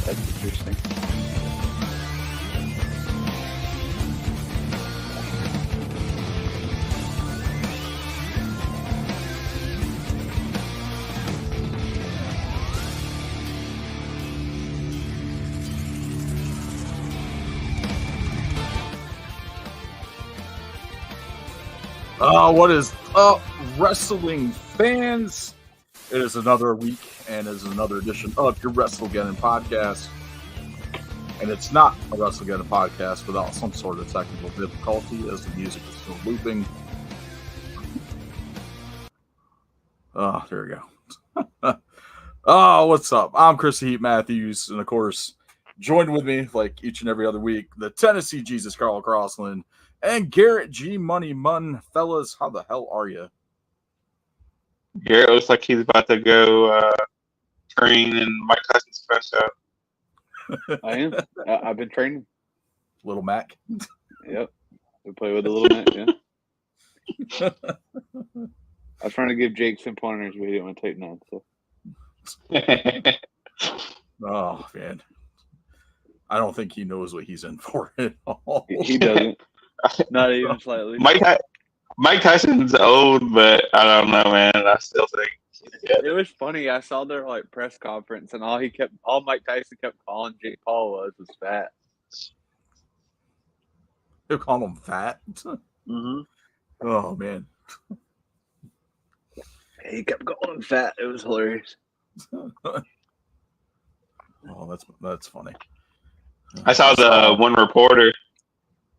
That's interesting. What is up, wrestling fans? It is another week and it is another edition of your WrestleGeddon podcast. And it's not a WrestleGeddon podcast without some sort of technical difficulty as the music is still looping. Oh, there we go. Oh, what's up? I'm Chris Heat Matthews, and of course, joined with me, like each and every other week, the Tennessee Jesus Carl Crossland and Garrett G Money Munn. Fellas, how the hell are you? Garrett looks like he's about to go train in Mike Tyson's special. I am. I've been training. Little Mac. Yep. We play with a little Mac, yeah. I was trying to give Jake some pointers, but he didn't want to take none. So. Oh, man. I don't think he knows what he's in for at all. He doesn't. Not even slightly. Mike Tyson's old, but I don't know, man. I still think it was funny. I saw their press conference, and all Mike Tyson kept calling Jake Paul was fat. He'll call him fat. Mm-hmm. Oh man. He kept calling him fat. It was hilarious. Oh, that's funny. I saw the one reporter.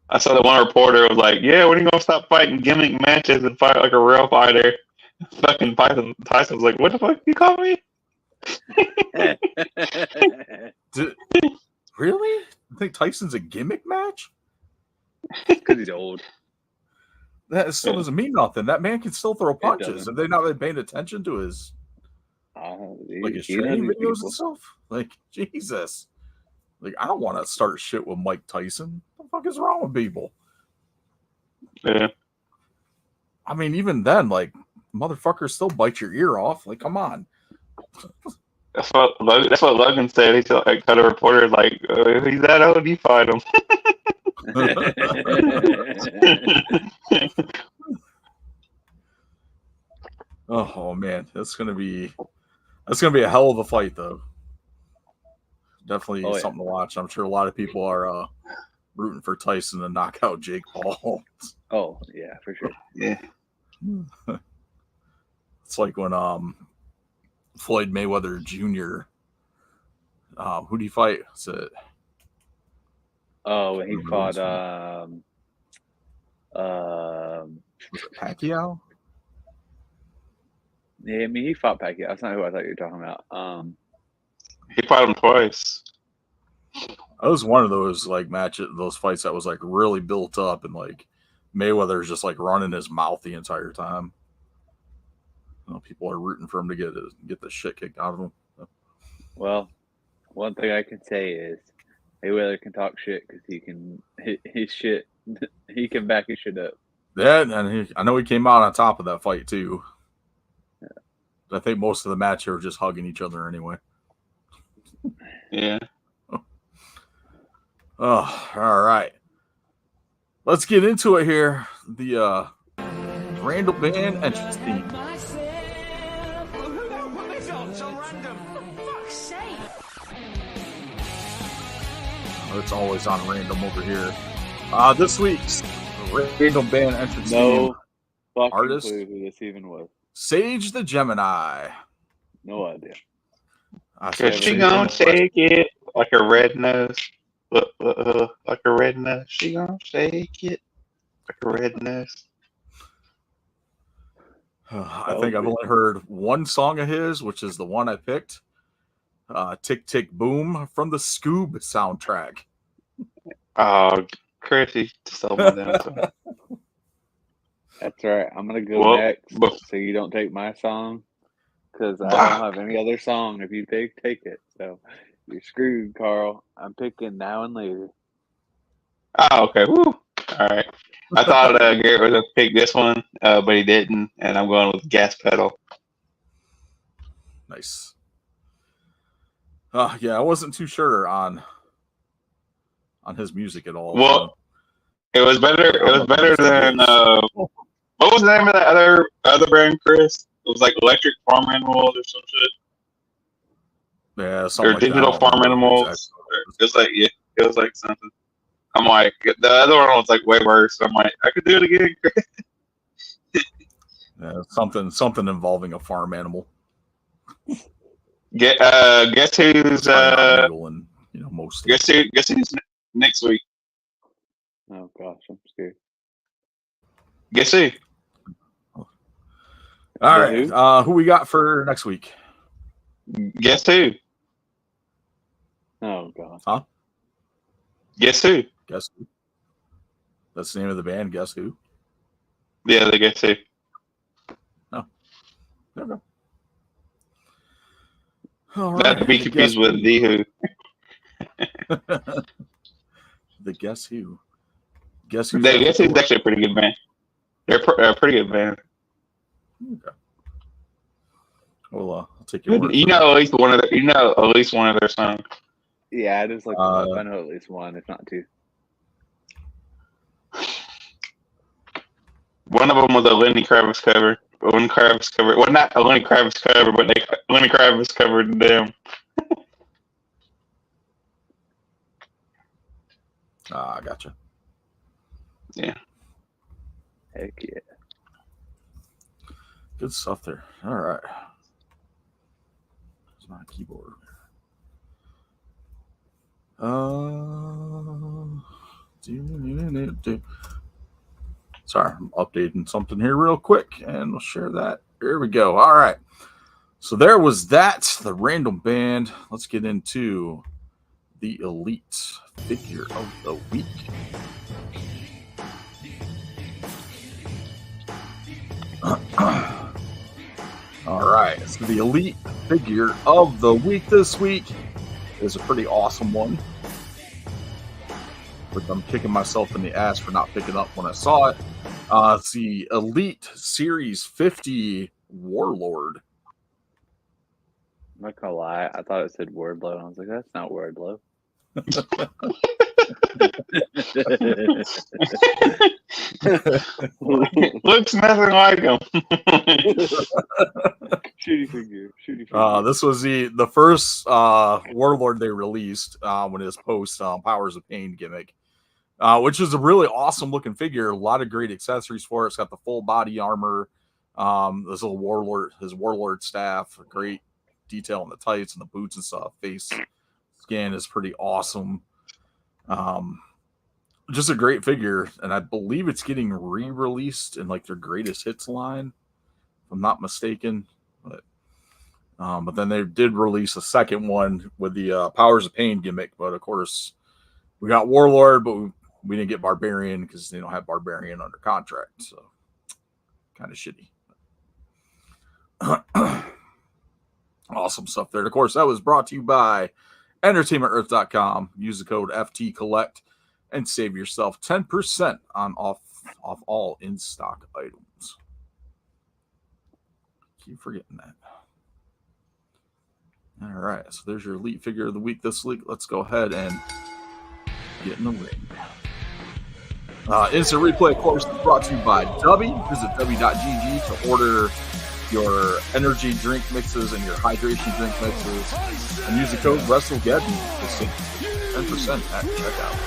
I saw the one reporter was like, "Yeah, when are you gonna stop fighting gimmick matches and fight like a real fighter?" Fucking Tyson was like, "What the fuck you call me?" Really? You think Tyson's a gimmick match? Because he's old. That still doesn't mean nothing. That man can still throw punches. Have they not been paying attention to his his training videos and stuff? Like, Jesus. Like, I don't want to start shit with Mike Tyson. What the fuck is wrong with people? Yeah. I mean, even then, motherfuckers still bite your ear off. Like, come on. That's what Logan said. He told a reporter, he's that old, you fight him. Oh man, that's gonna be a hell of a fight, though. Definitely something to watch. I'm sure a lot of people are rooting for Tyson to knock out Jake Paul. Oh yeah, for sure. Yeah. It's like when Floyd Mayweather Jr. Who do you fight? Is it? Oh, when he fought Pacquiao? Yeah, I mean he fought Pacquiao. That's not who I thought you were talking about. He fought him twice. That was one of those matches, those fights that was really built up, and Mayweather's just running his mouth the entire time. People are rooting for him to get the shit kicked out of him. Well, one thing I can say is Mayweather can talk shit because he can his shit. He can back his shit up. Yeah, and I know he came out on top of that fight too. Yeah. I think most of the match they were just hugging each other anyway. Yeah. Oh, all right. Let's get into it here. The Randall Band entrance theme. It's always on random over here. This week's Randall Band entrance theme. Artist clue who this even was. Sage the Gemini. No idea. She gonna shake it like a red nose. Like a red nose. She gonna shake it like a red nose. I think I've only heard one song of his, which is the one I picked. Tick Tick Boom from the Scoob soundtrack. Oh, Chrissy, so down. That's right. I'm gonna go next, so you don't take my song, because I don't have any other song. If you take it, so you're screwed, Carl. I'm picking Now and Later. Oh, okay. Woo. All right. I thought Garrett was gonna pick this one, but he didn't, and I'm going with Gas Pedal. Nice. Yeah, I wasn't too sure on his music at all. Well, so. It was better. It was better than what was the name of that other brand, Chris? It was like Electric Farm Animals or some shit. Yeah, something or Digital Farm Animals. Exactly. It was like something. I'm like, the other one was like way worse. I'm like, I could do it again. Yeah, something involving a farm animal. Guess who's and, mostly. Guess who's next week? Oh gosh, I'm scared. Guess who? All right, who we got for next week? Guess who? Oh god. Huh? Guess who? Guess who? That's the name of the band. Guess who? Yeah, they Guess who. No. Okay. Not to be confused with the Who. The Guess Who. Guess Who's actually a pretty good band. They're a pretty good band. Okay. Well, I'll take your word. You know at least one of their songs. Yeah, I just looked them up. I know at least one, if not two. One of them was a Lenny Kravitz cover. Well, not a Lenny Kravitz cover, but Lenny Kravitz covered them. I gotcha. Yeah. Heck yeah. Good stuff there. All right. It's not a keyboard. Sorry, I'm updating something here real quick, and we'll share that. Here we go. All right. So there was that, the random band. Let's get into the elite figure of the week. All right. So the elite figure of the week this week is a pretty awesome one. But I'm kicking myself in the ass for not picking up when I saw it. It's the Elite Series 50 Warlord. I'm not gonna lie, I thought it said Wardlow. I was like, that's not Wardlow. Looks nothing like him. Shooty figure. This was the first Warlord they released when it was post Powers of Pain gimmick, which is a really awesome looking figure. A lot of great accessories for it. It's got the full body armor, this little Warlord, his Warlord staff, great detail on the tights and the boots and stuff. Face scan is pretty awesome. Just a great figure, and I believe it's getting re-released in like their greatest hits line, if I'm not mistaken. But then they did release a second one with the Powers of Pain gimmick. But of course, we got Warlord, but we didn't get Barbarian because they don't have Barbarian under contract. So kind of shitty. Awesome stuff there. And of course, that was brought to you by EntertainmentEarth.com. Use the code FTCollect and save yourself 10% on off all in-stock items. Keep forgetting that. All right, so there's your elite figure of the week this week. Let's go ahead and get in the ring. Instant Replay, of course, is brought to you by Dubby. Visit Dubby.gg to order your energy drink mixes and your hydration drink mixes, and use the code WrestleGeddon to save 10% at checkout.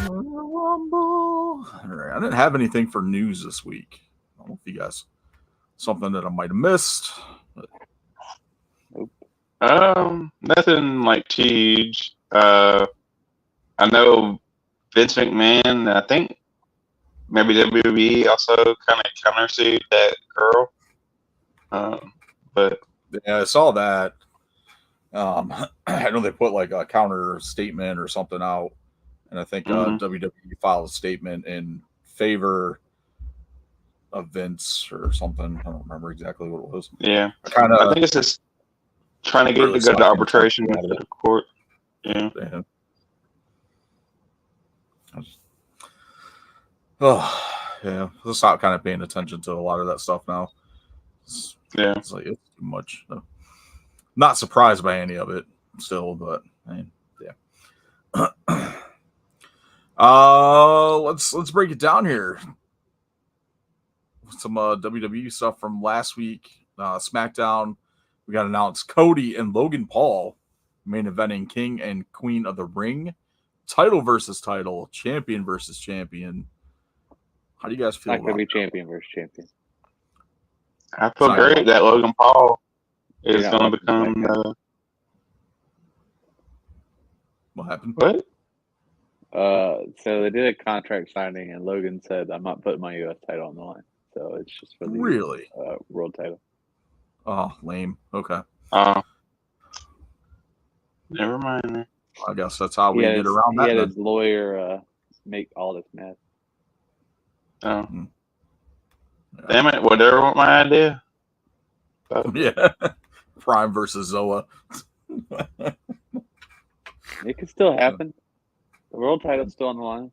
Rumble. All right, I didn't have anything for news this week. I don't know if you guys something that I might have missed. But... Nope. Nothing like huge. I know Vince McMahon. I think maybe WWE also kind of countersued that girl. But yeah, I saw that. I know they put like a counter statement or something out, and I think WWE filed a statement in favor of Vince or something. I don't remember exactly what it was. Yeah, I think it's just trying to get to go to arbitration instead of court. Yeah. Yeah, I'll stop kind of paying attention to a lot of that stuff now. It's like it's too much. So, not surprised by any of it still, but yeah. Let's break it down here. Some WWE stuff from last week. SmackDown, we got announced Cody and Logan Paul main eventing King and Queen of the Ring, title versus title, champion versus champion. How do you guys feel Not about gonna be that? champion versus champion. I feel great that Logan Paul is going to become What happened? What? So they did a contract signing, and Logan said, "I'm not putting my U.S. title on the line." So it's just for the world title. Oh, lame. Okay. Never mind. I guess that's how we get around that. He had his lawyer make all this mess. Oh. Damn it. Whatever was my idea. Yeah. Prime versus Zoa. It could still happen. The world title's still on the line.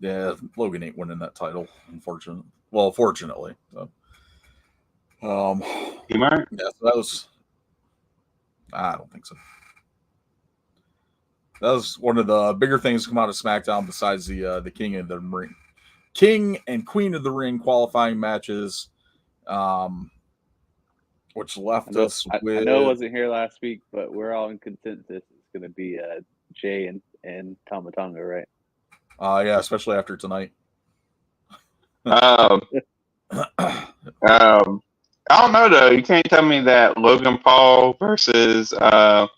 Yeah, Logan ain't winning that title, unfortunately. Well, fortunately. So. He might. Yeah, so that was. I don't think so. That was one of the bigger things to come out of SmackDown besides the King and the Ring, King and Queen of the Ring qualifying matches, which left us with. I know it wasn't here last week, but we're all in consensus. It's going to be Jay and Tama Tonga, right? Yeah, especially after tonight. I don't know though. You can't tell me that Logan Paul versus LA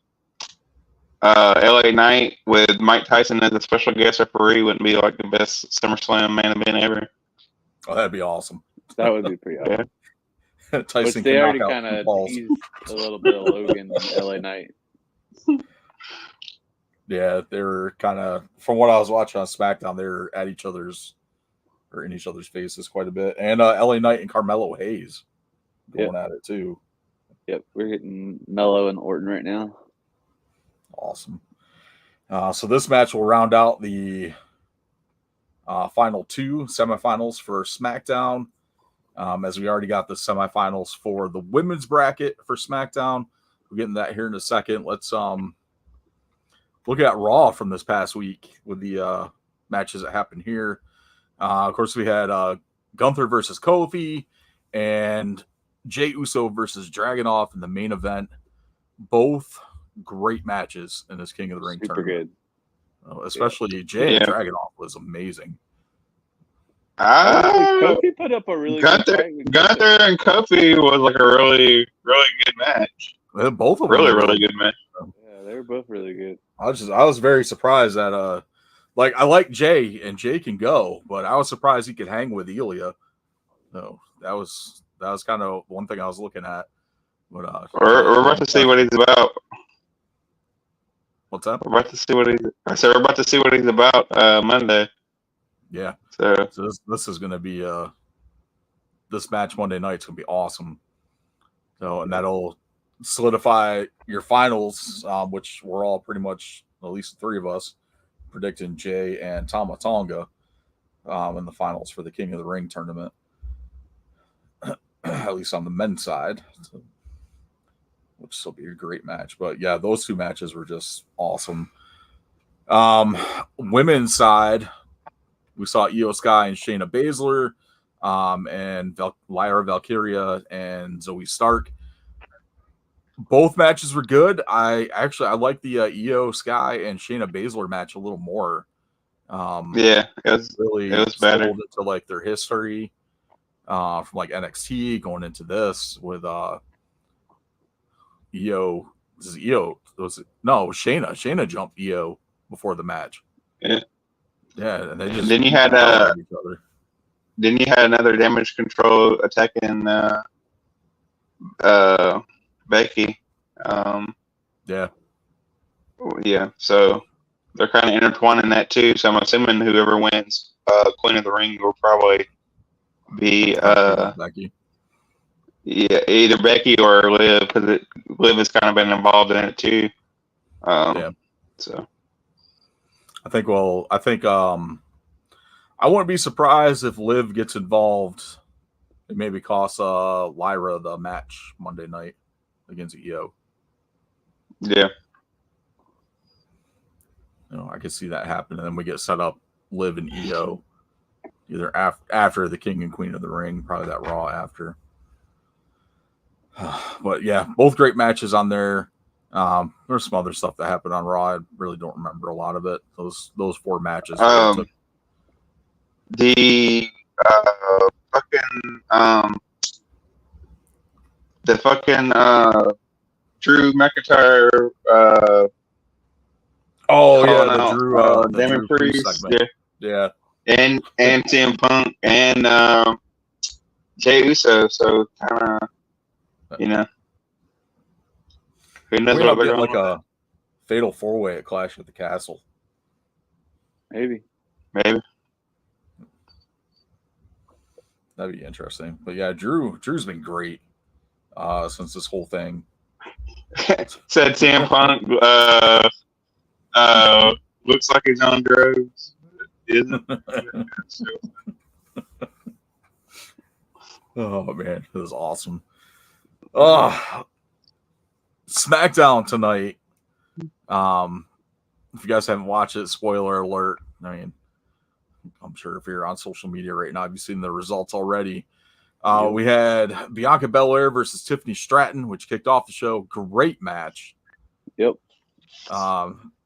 Knight with Mike Tyson as a special guest referee wouldn't be like the best SummerSlam main event ever. Oh, that'd be awesome. That would be pretty awesome. Yeah. Tyson they already kind of teased a little bit of Logan and LA Knight. Yeah, they were kind of, from what I was watching on SmackDown, they were at each other's or in each other's faces quite a bit. And LA Knight and Carmelo Hayes going at it too. Yep, we're getting Mello and Orton right now. Awesome. So this match will round out the final two semifinals for SmackDown. As we already got the semifinals for the women's bracket for SmackDown. We're getting that here in a second. Let's look at Raw from this past week with the matches that happened here. Of course, we had Gunther versus Kofi and Jey Uso versus Dragunov in the main event. Both great matches in this King of the Ring tournament. Good. Especially Jey and Dragunov was amazing. Kofi put up a really Gunther and Kofi was like a really, really good match. Both of them really good match. Yeah, they were both really good. I was very surprised that I like Jey and Jey can go, but I was surprised he could hang with Ilya. So that was kind of one thing I was looking at. But we're about to see what he's about. What's that? We're about to see what he's about Monday. Yeah. So this is going to be this match Monday night is going to be awesome. So and that'll solidify your finals, which we're all pretty much, at least three of us, predicting Jey and Tama Tonga in the finals for the King of the Ring tournament. At least on the men's side, which will be a great match. But yeah, those two matches were just awesome. Women's side, we saw Io Sky and Shayna Baszler, and Lyra Valkyria and Zoe Stark. Both matches were good. I like the Io Sky and Shayna Baszler match a little more. It was better into like their history from like NXT going into this with Io. This is Io. Shayna. Shayna jumped Io before the match. Yeah. Yeah, and they just then you had each other. Then you had another Damage Control attacking Becky. Yeah. So they're kind of intertwining that too. So I'm assuming whoever wins Queen of the Ring will probably be Becky. Yeah, either Becky or Liv, because Liv has kind of been involved in it too. So I think I wouldn't be surprised if Liv gets involved. It maybe costs Lyra the match Monday night against Io. Yeah. I could see that happen, and then we get set up Liv and Io either after the King and Queen of the Ring, probably that Raw after. But yeah, both great matches on there. There's some other stuff that happened on Raw. I really don't remember a lot of it. Those 4 matches. The fucking Drew McIntyre. The Drew Damon Priest. Yeah. And CM Punk and Jey Uso. So kind of, who knows what get like a fatal 4-way at Clash at the Castle. Maybe. That'd be interesting. But yeah, Drew's been great since this whole thing. Said CM Punk looks like he's on drugs. Isn't? Oh man, this is awesome. SmackDown tonight. If you guys haven't watched it, spoiler alert. I mean, I'm sure if you're on social media right now, you've seen the results already. We had Bianca Belair versus Tiffany Stratton, which kicked off the show. Great match. Yep.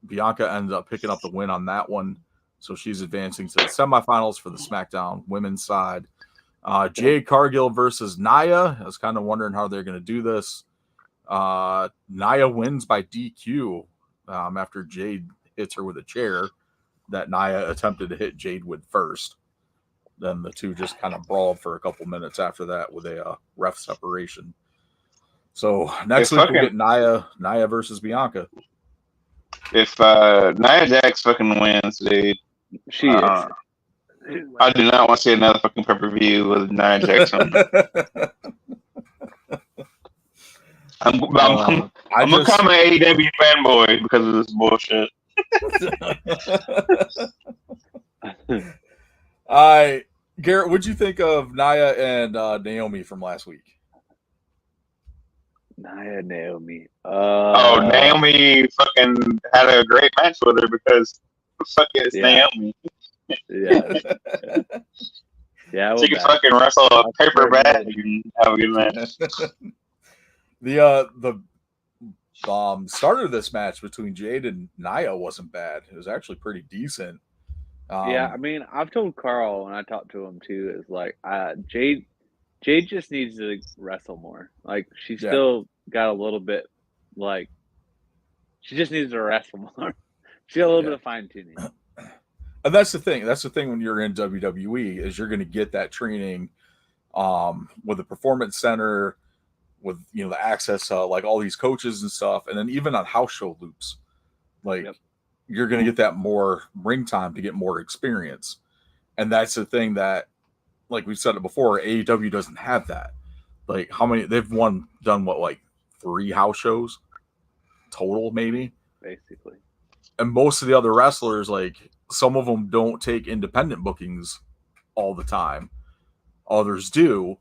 Bianca ended up picking up the win on that one. So she's advancing to the semifinals for the SmackDown women's side. Jade Cargill versus Nia. I was kind of wondering how they're going to do this. Nia wins by DQ after Jade hits her with a chair that Nia attempted to hit Jade with first. Then the two just kind of brawled for a couple minutes after that with a ref separation. So next week we'll get Nia versus Bianca. If Nia Jax fucking wins, dude, she is. I do not want to see another fucking pay-per-view with Nia Jax on. I'm becoming an AEW fanboy because of this bullshit. Garrett, what'd you think of Nia and Naomi from last week? Naomi. Naomi fucking had a great match with her because fuck it's Naomi. Yeah. She can fucking wrestle a paper bag and have a good match. The start of this match between Jade and Nia wasn't bad. It was actually pretty decent. I mean, I've told Carl when I talked to him too, is like Jade just needs to wrestle more. Like she's still got a little bit, like she just needs to wrestle more. She got a little bit of fine tuning. And that's the thing. That's the thing when you're in WWE is you're going to get that training with the performance center, with the access to like all these coaches and stuff, and then even on house show loops, like you're going to get that more ring time to get more experience. And that's the thing that, like we've said it before, AEW doesn't have that. Like how many they've done what, like 3 house shows total, maybe, basically. And most of the other wrestlers, like some of them don't take independent bookings all the time. Others do.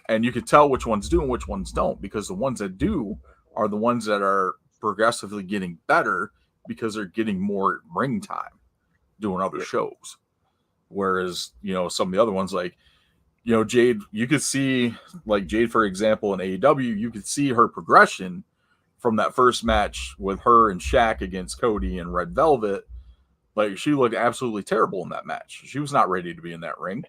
And you can tell which ones do and which ones don't, because the ones that do are the ones that are progressively getting better because they're getting more ring time doing other shows. Whereas, some of the other ones, like, Jade, you could see, like Jade, for example, in AEW, you could see her progression from that first match with her and Shaq against Cody and Red Velvet. Like, she looked absolutely terrible in that match. She was not ready to be in that ring.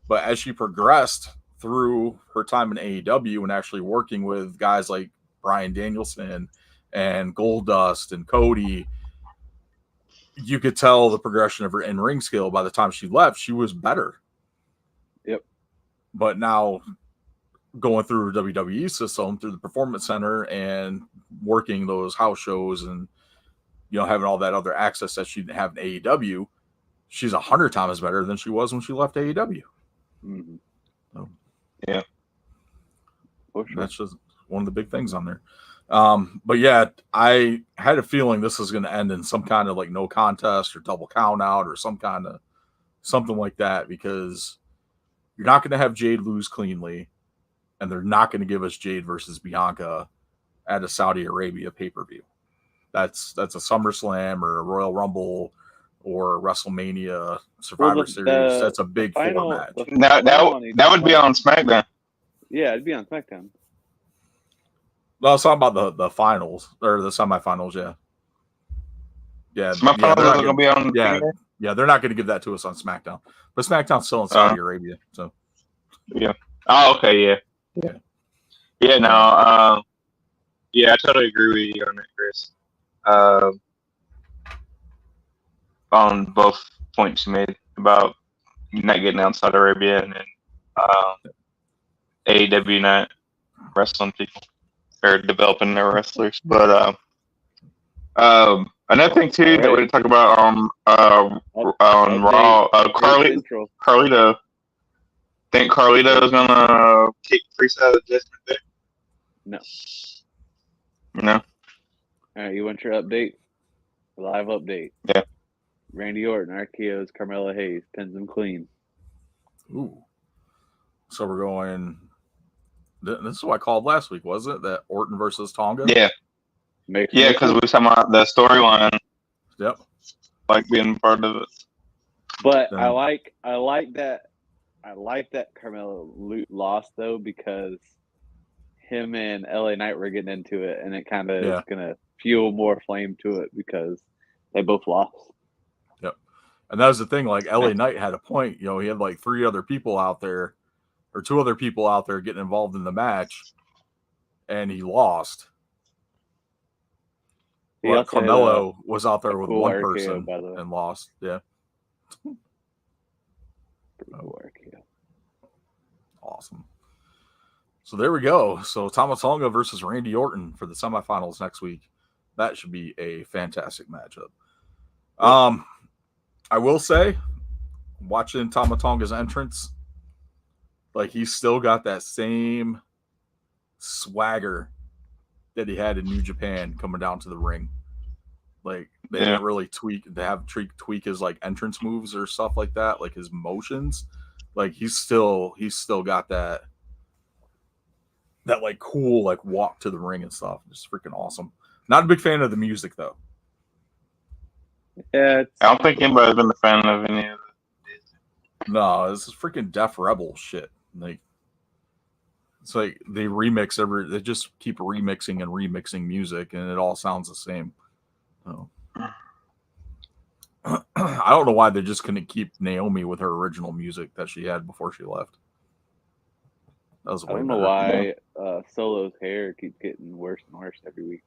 But as she progressed through her time in AEW and actually working with guys like Bryan Danielson and Goldust and Cody, you could tell the progression of her in-ring skill. By the time she left, she was better. Yep. But now going through her WWE system, through the Performance Center and working those house shows and, having all that other access that she didn't have in AEW, she's 100 times better than she was when she left AEW. Mm-hmm. So, yeah. For sure. That's just one of the big things on there. But yeah, I had a feeling this was going to end in some kind of like no contest or double count out or some kind of something like that, because you're not going to have Jade lose cleanly, and they're not going to give us Jade versus Bianca at a Saudi Arabia pay-per-view. That's a SummerSlam or a Royal Rumble or a WrestleMania Survivor Series. That's a big four match. That would be on SmackDown. Yeah, it'd be on SmackDown. No, I was talking about the finals or the semifinals. Yeah, semifinals are going to be on. Yeah, they're not going to give that to us on SmackDown, but SmackDown's still in Saudi Arabia. So yeah. Oh, okay. Yeah. No. Yeah, I totally agree with you on that, Chris. On both points you made about not getting out Saudi Arabia and then AEW not wrestling people or developing their wrestlers. But another thing too that we talk about on Raw, Carlito. Think Carlito is gonna kick Priest out of the Judgment Day? No. All right, you want your update? Live update. Yeah. Randy Orton, RKO's Carmelo Hayes, pins him clean. Ooh. So we're going. This is what I called last week, wasn't it? That Orton versus Tonga? Yeah. Yeah, because we were talking about the storyline. Yep. Like being part of it. But I like that Carmelo lost though, because him and LA Knight were getting into it, and it kind of is gonna fuel more flame to it because they both lost. Yep. And that was the thing. Like LA Knight had a point. You know, he had like 3 other people out there, or 2 other people out there getting involved in the match, and he lost. Well, Carmelo was out there with one person and lost. Yeah. Awesome. So there we go. So Tama Tonga versus Randy Orton for the semifinals next week. That should be a fantastic matchup. I will say, watching Tama Tonga's entrance, like he's still got that same swagger that he had in New Japan coming down to the ring. Like they didn't really tweak his like entrance moves or stuff like that, like his motions. Like he's still got that like cool like walk to the ring and stuff. Just freaking awesome. Not a big fan of the music though. Yeah, I don't think anybody's been a fan of any of it. No, this is freaking Def Rebel shit. Like it's like they just keep remixing music, and it all sounds the same. So I don't know why they just couldn't keep Naomi with her original music that she had before she left. That was I don't know why Solo's hair keeps getting worse and worse every week.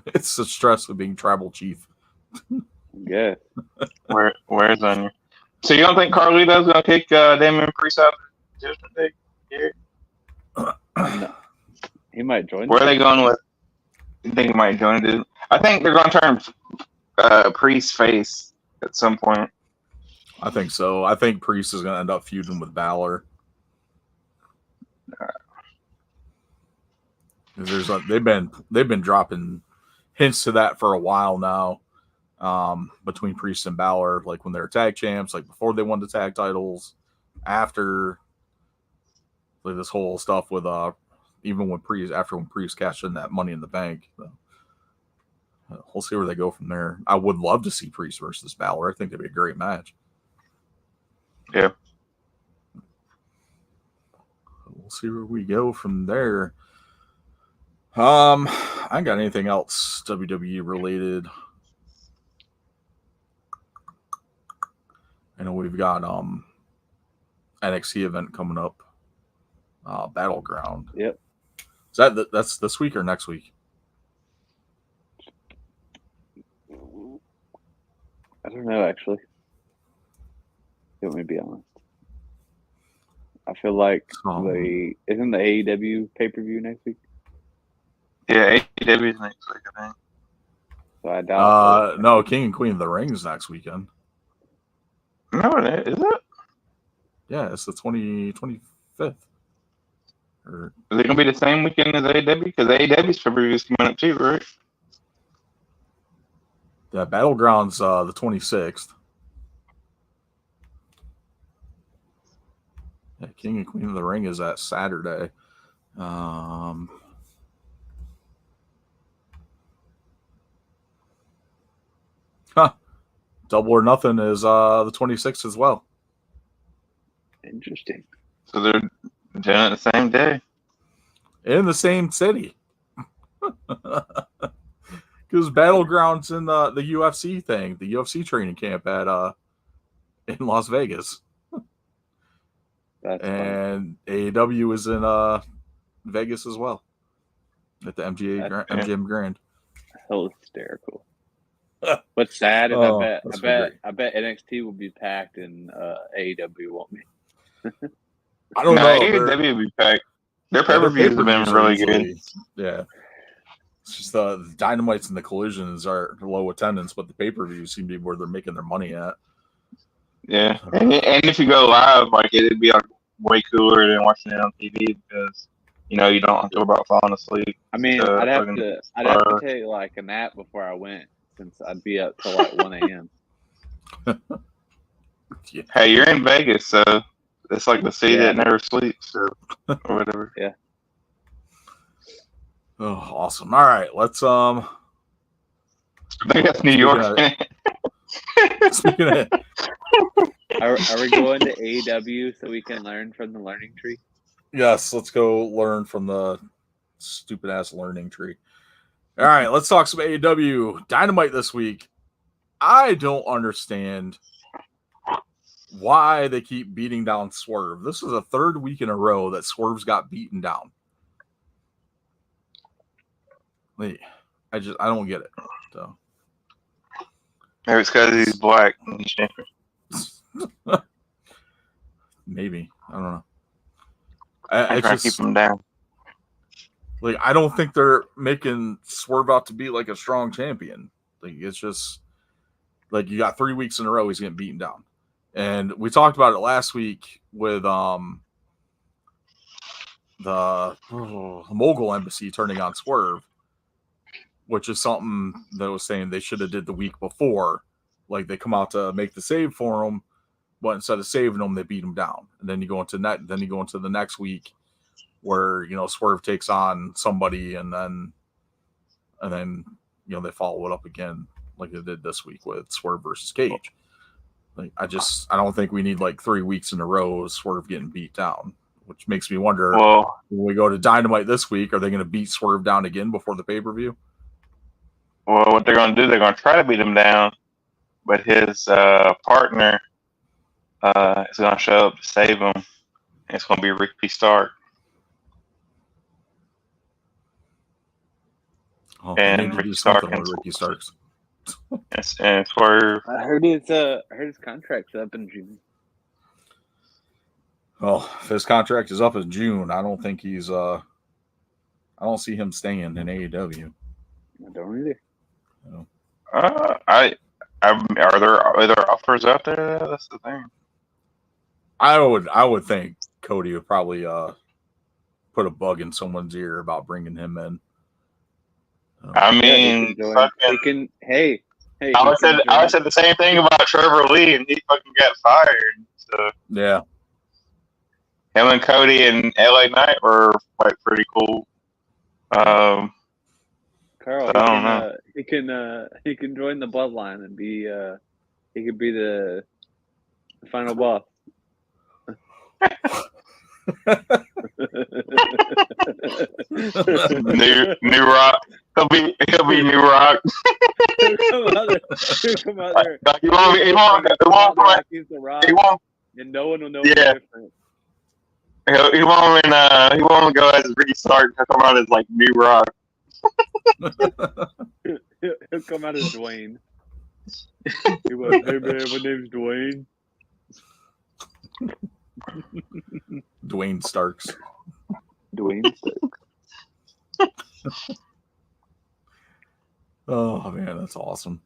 It's the stress of being tribal chief. Yeah. Where's Anya? So you don't think Carlito's gonna kick Damian Priest out of the Judgment Day? No. He might join. Where are they going with? You think he might join it? I think they're going to turn Priest face at some point. I think so. I think Priest is going to end up feuding with Balor. They've been dropping hints to that for a while now, between Priest and Balor, like when they're tag champs, like before they won the tag titles, after, like this whole stuff with even when Priest cashed in that Money in the Bank. So, we'll see where they go from there. I would love to see Priest versus Balor. I think that'd be a great match. Yeah. We'll see where we go from there. I ain't got anything else WWE related. I know we've got NXT event coming up. Battleground. Yep. Is that's this week or next week? I don't know, actually. Let me be honest. I feel like isn't the AEW pay-per-view next week? Yeah, AEW is next week, I think. So I doubt. No, King and Queen of the Ring is next weekend. No, is it? Yeah, it's the 25th. Is it gonna be the same weekend as AEW? Because AEW's pay-per-view is coming up too, right? Yeah, Battleground's the 26th. King and Queen of the Ring is that Saturday. Double or Nothing is the 26th as well. Interesting. So they're doing it the same day. In the same city. Because Battlegrounds in the UFC thing, the UFC training camp at in Las Vegas. That's and funny. AEW is in Vegas as well. At the MGM Grand. Hysterical. What's sad is I bet NXT will be packed and AEW won't be. I don't know. AEW will be packed. Their pay-per-views have been really good. Yeah. It's just the Dynamites and the Collisions are low attendance, but the pay-per-views seem to be where they're making their money at. Yeah. And if you go live, like it'd be like way cooler than watching it on TV because you don't have to worry about falling asleep. I mean, I'd have to take like a nap before I went since I'd be up till like 1 a.m. Yeah. Hey, you're in Vegas, so it's like the city that never sleeps, or whatever. Yeah. Oh, awesome! All right, let's I think that's New York. Speaking of it, are we going to AEW so we can learn from the learning tree? Yes, let's go learn from the stupid ass learning tree. All right, let's talk some AEW Dynamite this week. I don't understand why they keep beating down Swerve. This is the third week in a row that Swerve's got beaten down. I don't get it. So maybe it's because he's black. Maybe. I don't know. I try to keep him down. Like, I don't think they're making Swerve out to be like a strong champion. Like, it's just like you got 3 weeks in a row he's getting beaten down. And we talked about it last week with the Mogul Embassy turning on Swerve, which is something that was saying they should have did the week before. Like, they come out to make the save for him, but instead of saving them, they beat him down. And then you go into the next week where, Swerve takes on somebody and then they follow it up again like they did this week with Swerve versus Cage. Like, I don't think we need like 3 weeks in a row of Swerve getting beat down, which makes me wonder, when we go to Dynamite this week, are they going to beat Swerve down again before the pay-per-view? Well, what they're going to do, they're going to try to beat him down, but his partner is going to show up to save him, and it's going to be Ricky Stark. Oh, and Ricky Stark and Ricky Starks. And Swerve. I heard his contract's up in June. Well, if his contract is up in June, I don't think he's I don't see him staying in AEW. I don't either. No. Are there offers out there? That's the thing. I would think Cody would probably put a bug in someone's ear about bringing him in. I mean, hey. I said the same thing about Trevor Lee, and he fucking got fired. So yeah, him and Cody and LA Knight were like pretty cool. Carl, I don't know. He can join the bloodline and be he could be the final boss. New Rock. He'll be New Rock. He'll come out there. He won't. He's the Rock. He won't. And no one will know different. He won't go as Ricky Stark. He'll come out as like New Rock. He'll come out as Dwayne. He was, hey man, my name's Dwayne. Dwayne Starks. Dwayne Starks. Oh man, that's awesome.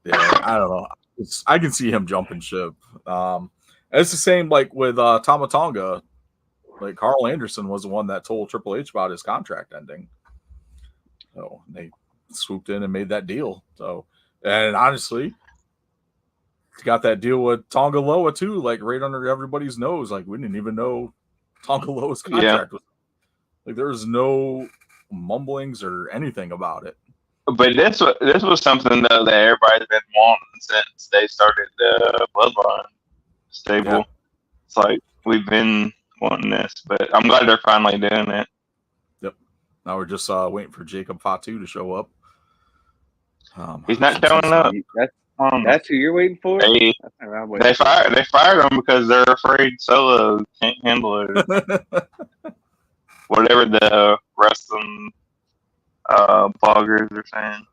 Yeah, I don't know. I can see him jumping ship. It's the same like with Tama Tonga. Like Carl Anderson was the one that told Triple H about his contract ending. So they swooped in and made that deal. So, and honestly, got that deal with Tonga Loa too, like right under everybody's nose. Like we didn't even know Tonga Loa's contract was. Like there was no mumblings or anything about it. But this was something though that everybody's been wanting since they started the Bloodline stable. Yeah. It's like we've been wanting this, but I'm glad they're finally doing it. Yep. Now we're just waiting for Jacob Fatu to show up. He's not showing up. That's who you're waiting for? They fired him because they're afraid Solo can't handle it. Whatever the wrestling bloggers are saying.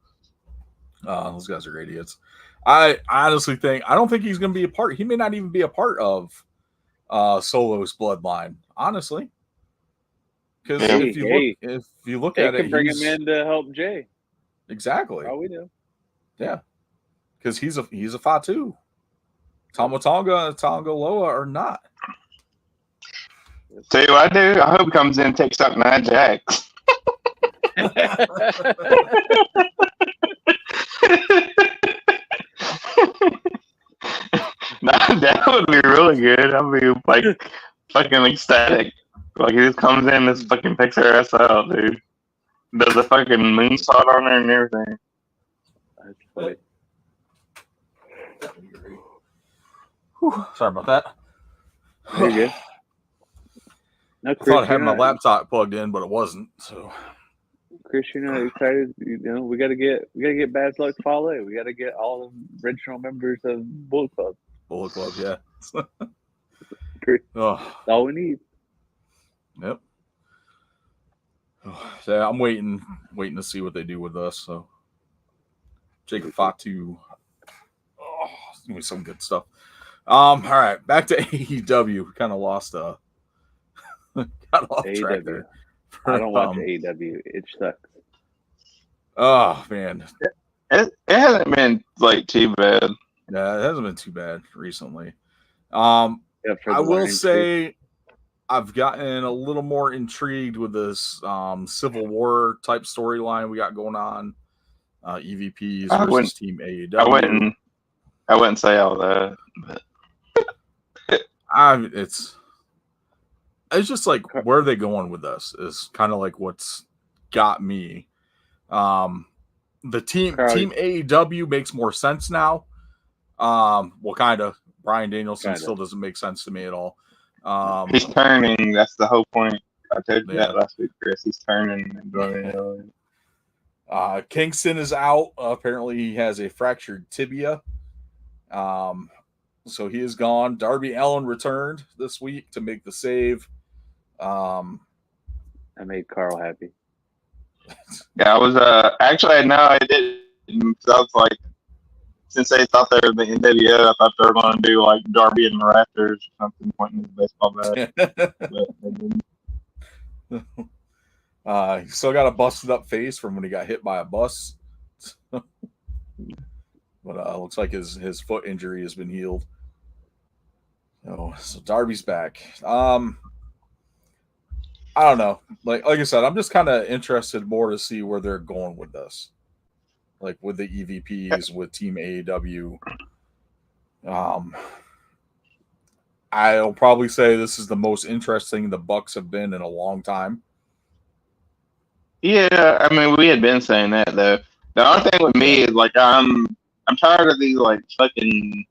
Those guys are idiots. I honestly think I don't think he's going to be a part. He may not even be a part of Solo's bloodline. Honestly, because if you look at it, they can bring him in to help Jay. Exactly. Oh, we do. Yeah, because he's a Fatu. Tama Tonga Loa are not. Tell you what I do. I hope he comes in and takes out Nia Jax. That would be really good. I'd be like fucking ecstatic. Like he just comes in and just fucking takes her ass out, dude. Does a fucking moonsault on her and everything. That's funny. Whew, sorry about that. You're good. No, Chris, I thought I had my laptop plugged in, but it wasn't. So, Chris, you're not excited. You know, we gotta get Bad Luck Fale. We gotta get all the original members of Bullet Club. Bullet Club, yeah. Chris, that's all we need. Yep. So yeah, I'm waiting to see what they do with us. So, Jacob Fatu. Oh, it's gonna be some good stuff. All right, back to AEW. Kind of lost got off track there. I don't watch AEW. It sucks. Oh man, it hasn't been like too bad. Yeah, it hasn't been too bad recently. I will say I've gotten a little more intrigued with this Civil War type storyline we got going on. EVPs versus Team AEW. I wouldn't say all that, but it's just like where are they going with this is kind of like what's got me. The team AEW makes more sense now. Well, kind of. Brian Danielson still doesn't make sense to me at all. He's turning. That's the whole point. I told you that last week, Chris. He's turning and going. Kingston is out. Apparently, he has a fractured tibia. So he is gone. Darby Allin returned this week to make the save. I made Carl happy. Yeah, I was actually no, I didn't. So I was like, since they thought they were the NWO, I thought they were going to do like Darby and the Raptors or something, pointing his baseball bat. But they didn't. He still got a busted up face from when he got hit by a bus. But looks like his foot injury has been healed. So Darby's back. I don't know. Like I said, I'm just kind of interested more to see where they're going with this. Like with the EVPs, with Team AEW. I'll probably say this is the most interesting the Bucks have been in a long time. Yeah, I mean, we had been saying that though. The only thing with me is like I'm tired of these like fucking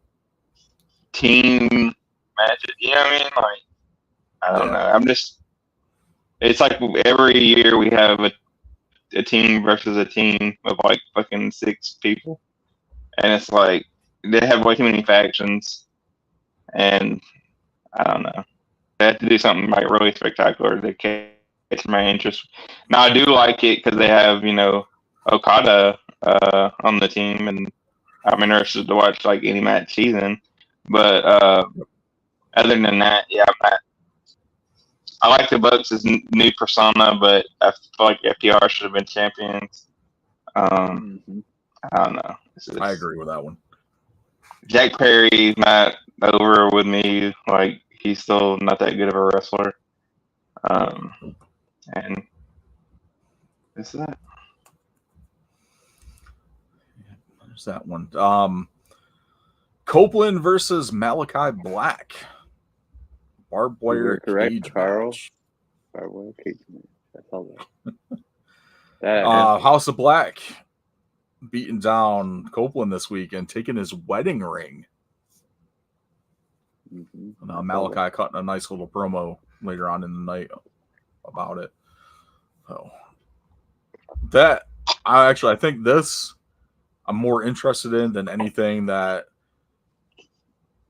team matches. You know what I mean? Like I don't know. I'm just. It's like every year we have a team versus a team of like fucking 6 people, and it's like they have way too many factions, and I don't know. They have to do something like really spectacular to catch my interest. Now I do like it because they have Okada on the team, and I'm interested to watch like any match season. But other than that, yeah, I like the Bucks' new persona, but I feel like FTR should have been champions. I don't know. I agree with that one. Jack Perry's not over with me. Like he's still not that good of a wrestler. And this is that. There's that one. Copeland versus Malachi Black. Barbed wire cage Carl. match. Barbed wire cage match. That's all that. House of Black beating down Copeland this week and taking his wedding ring. Mm-hmm. Malachi cutting a nice little promo later on in the night about it. So I think this I'm more interested in than anything that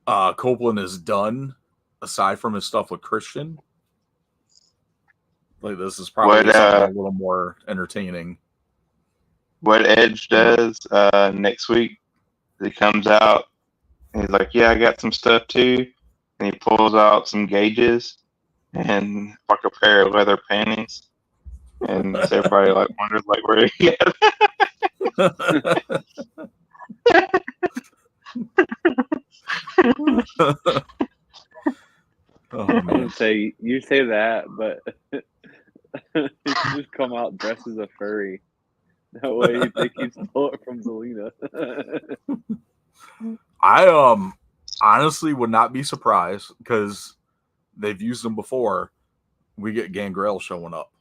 Copeland has done aside from his stuff with Christian. Like this is probably something a little more entertaining. What Edge does next week, he comes out and he's like, "Yeah, I got some stuff too," and he pulls out some gauges and like a pair of leather panties, and everybody like wonders like where he got Oh, man. You say that, but he just come out dressed as a furry. That way you think he stole it from Zelina. I honestly would not be surprised because they've used them before. We get Gangrel showing up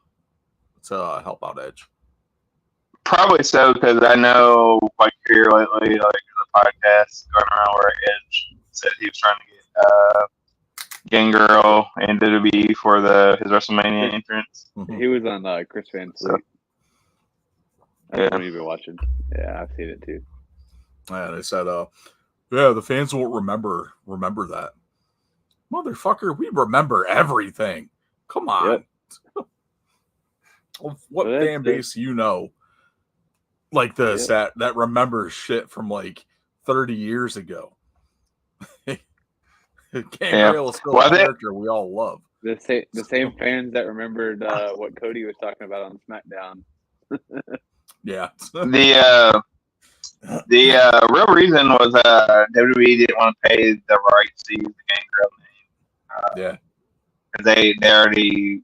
to help out Edge. Probably so, because I know like here lately, like the podcast going around where Edge said he was trying to get Gangrel and WWE for his WrestleMania entrance. He was on Chris Van Fleet. That's what you've been watching. Yeah, I've seen it too. Yeah, they said, the fans won't remember that. Motherfucker, we remember everything. Come on. Yep. What fan base you know like this that remembers shit from like 30 years ago? Gangrel is still a character we all love. The same fans that remembered what Cody was talking about on SmackDown. Yeah. The real reason was WWE didn't want to pay the rights to use the Gangrel name. They already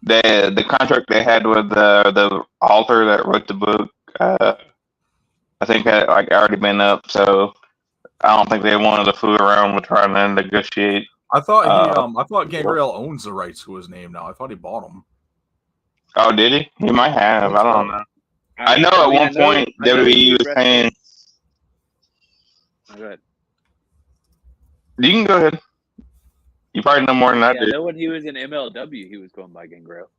the contract they had with the author that wrote the book. I think had like already been up, so I don't think they wanted to fool around with trying to negotiate. I thought Gangrel owns the rights to his name now. I thought he bought them. Oh, did he? He might have. I don't know. I know at one point WWE was paying. Go ahead. You can go ahead. You probably know more than I do. I know when he was in MLW, he was going by Gangrel.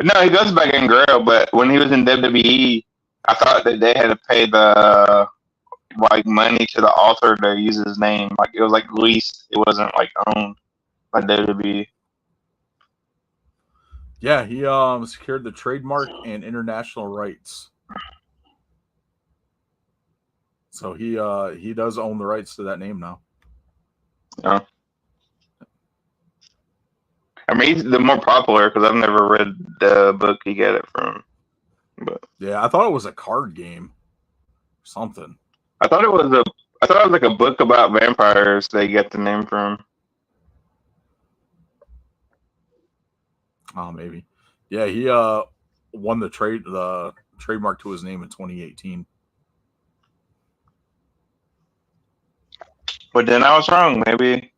No, he goes by Gangrel, but when he was in WWE, I thought that they had to pay the like money to the author to use his name. Like it was like leased. It wasn't like owned by WWE. Yeah, he secured the trademark and international rights. So he does own the rights to that name now. Yeah. I mean, he's the more popular because I've never read the book he got it from. But yeah, I thought it was a card game, or something. I thought it was like a book about vampires. They get the name from. Oh, maybe. Yeah, he won the trademark to his name in 2018. But then I was wrong. Maybe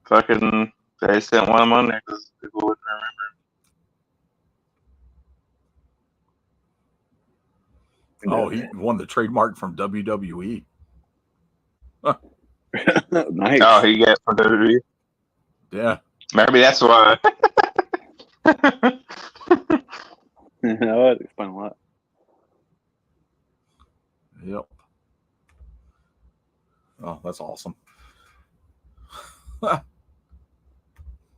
fucking they sent one of them on there because people wouldn't remember. Oh, he won the trademark from WWE. Nice. Oh, he got it from WWE? Yeah. Maybe that's why. That would explain a lot. Yep. Oh, that's awesome.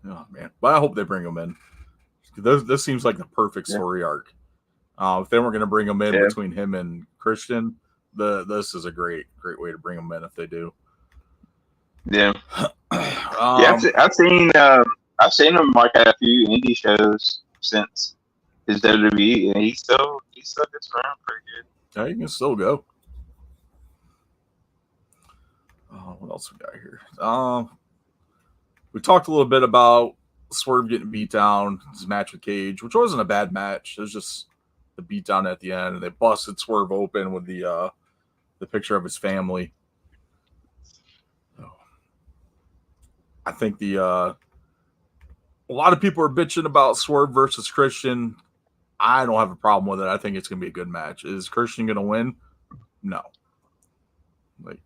Oh, man. But I hope they bring him in. This seems like the perfect story arc. If they weren't going to bring him in between him and Christian, this is a great way to bring him in if they do. Yeah. I've seen him like at a few indie shows since his WWE, and he still gets around pretty good. Yeah, he can still go. What else we got here? We talked a little bit about Swerve getting beat down, his match with Cage, which wasn't a bad match. It was just the beat down at the end, and they busted Swerve open with the the picture of his family. So, I think a lot of people are bitching about Swerve versus Christian. I don't have a problem with it. I think it's going to be a good match. Is Christian going to win? No. But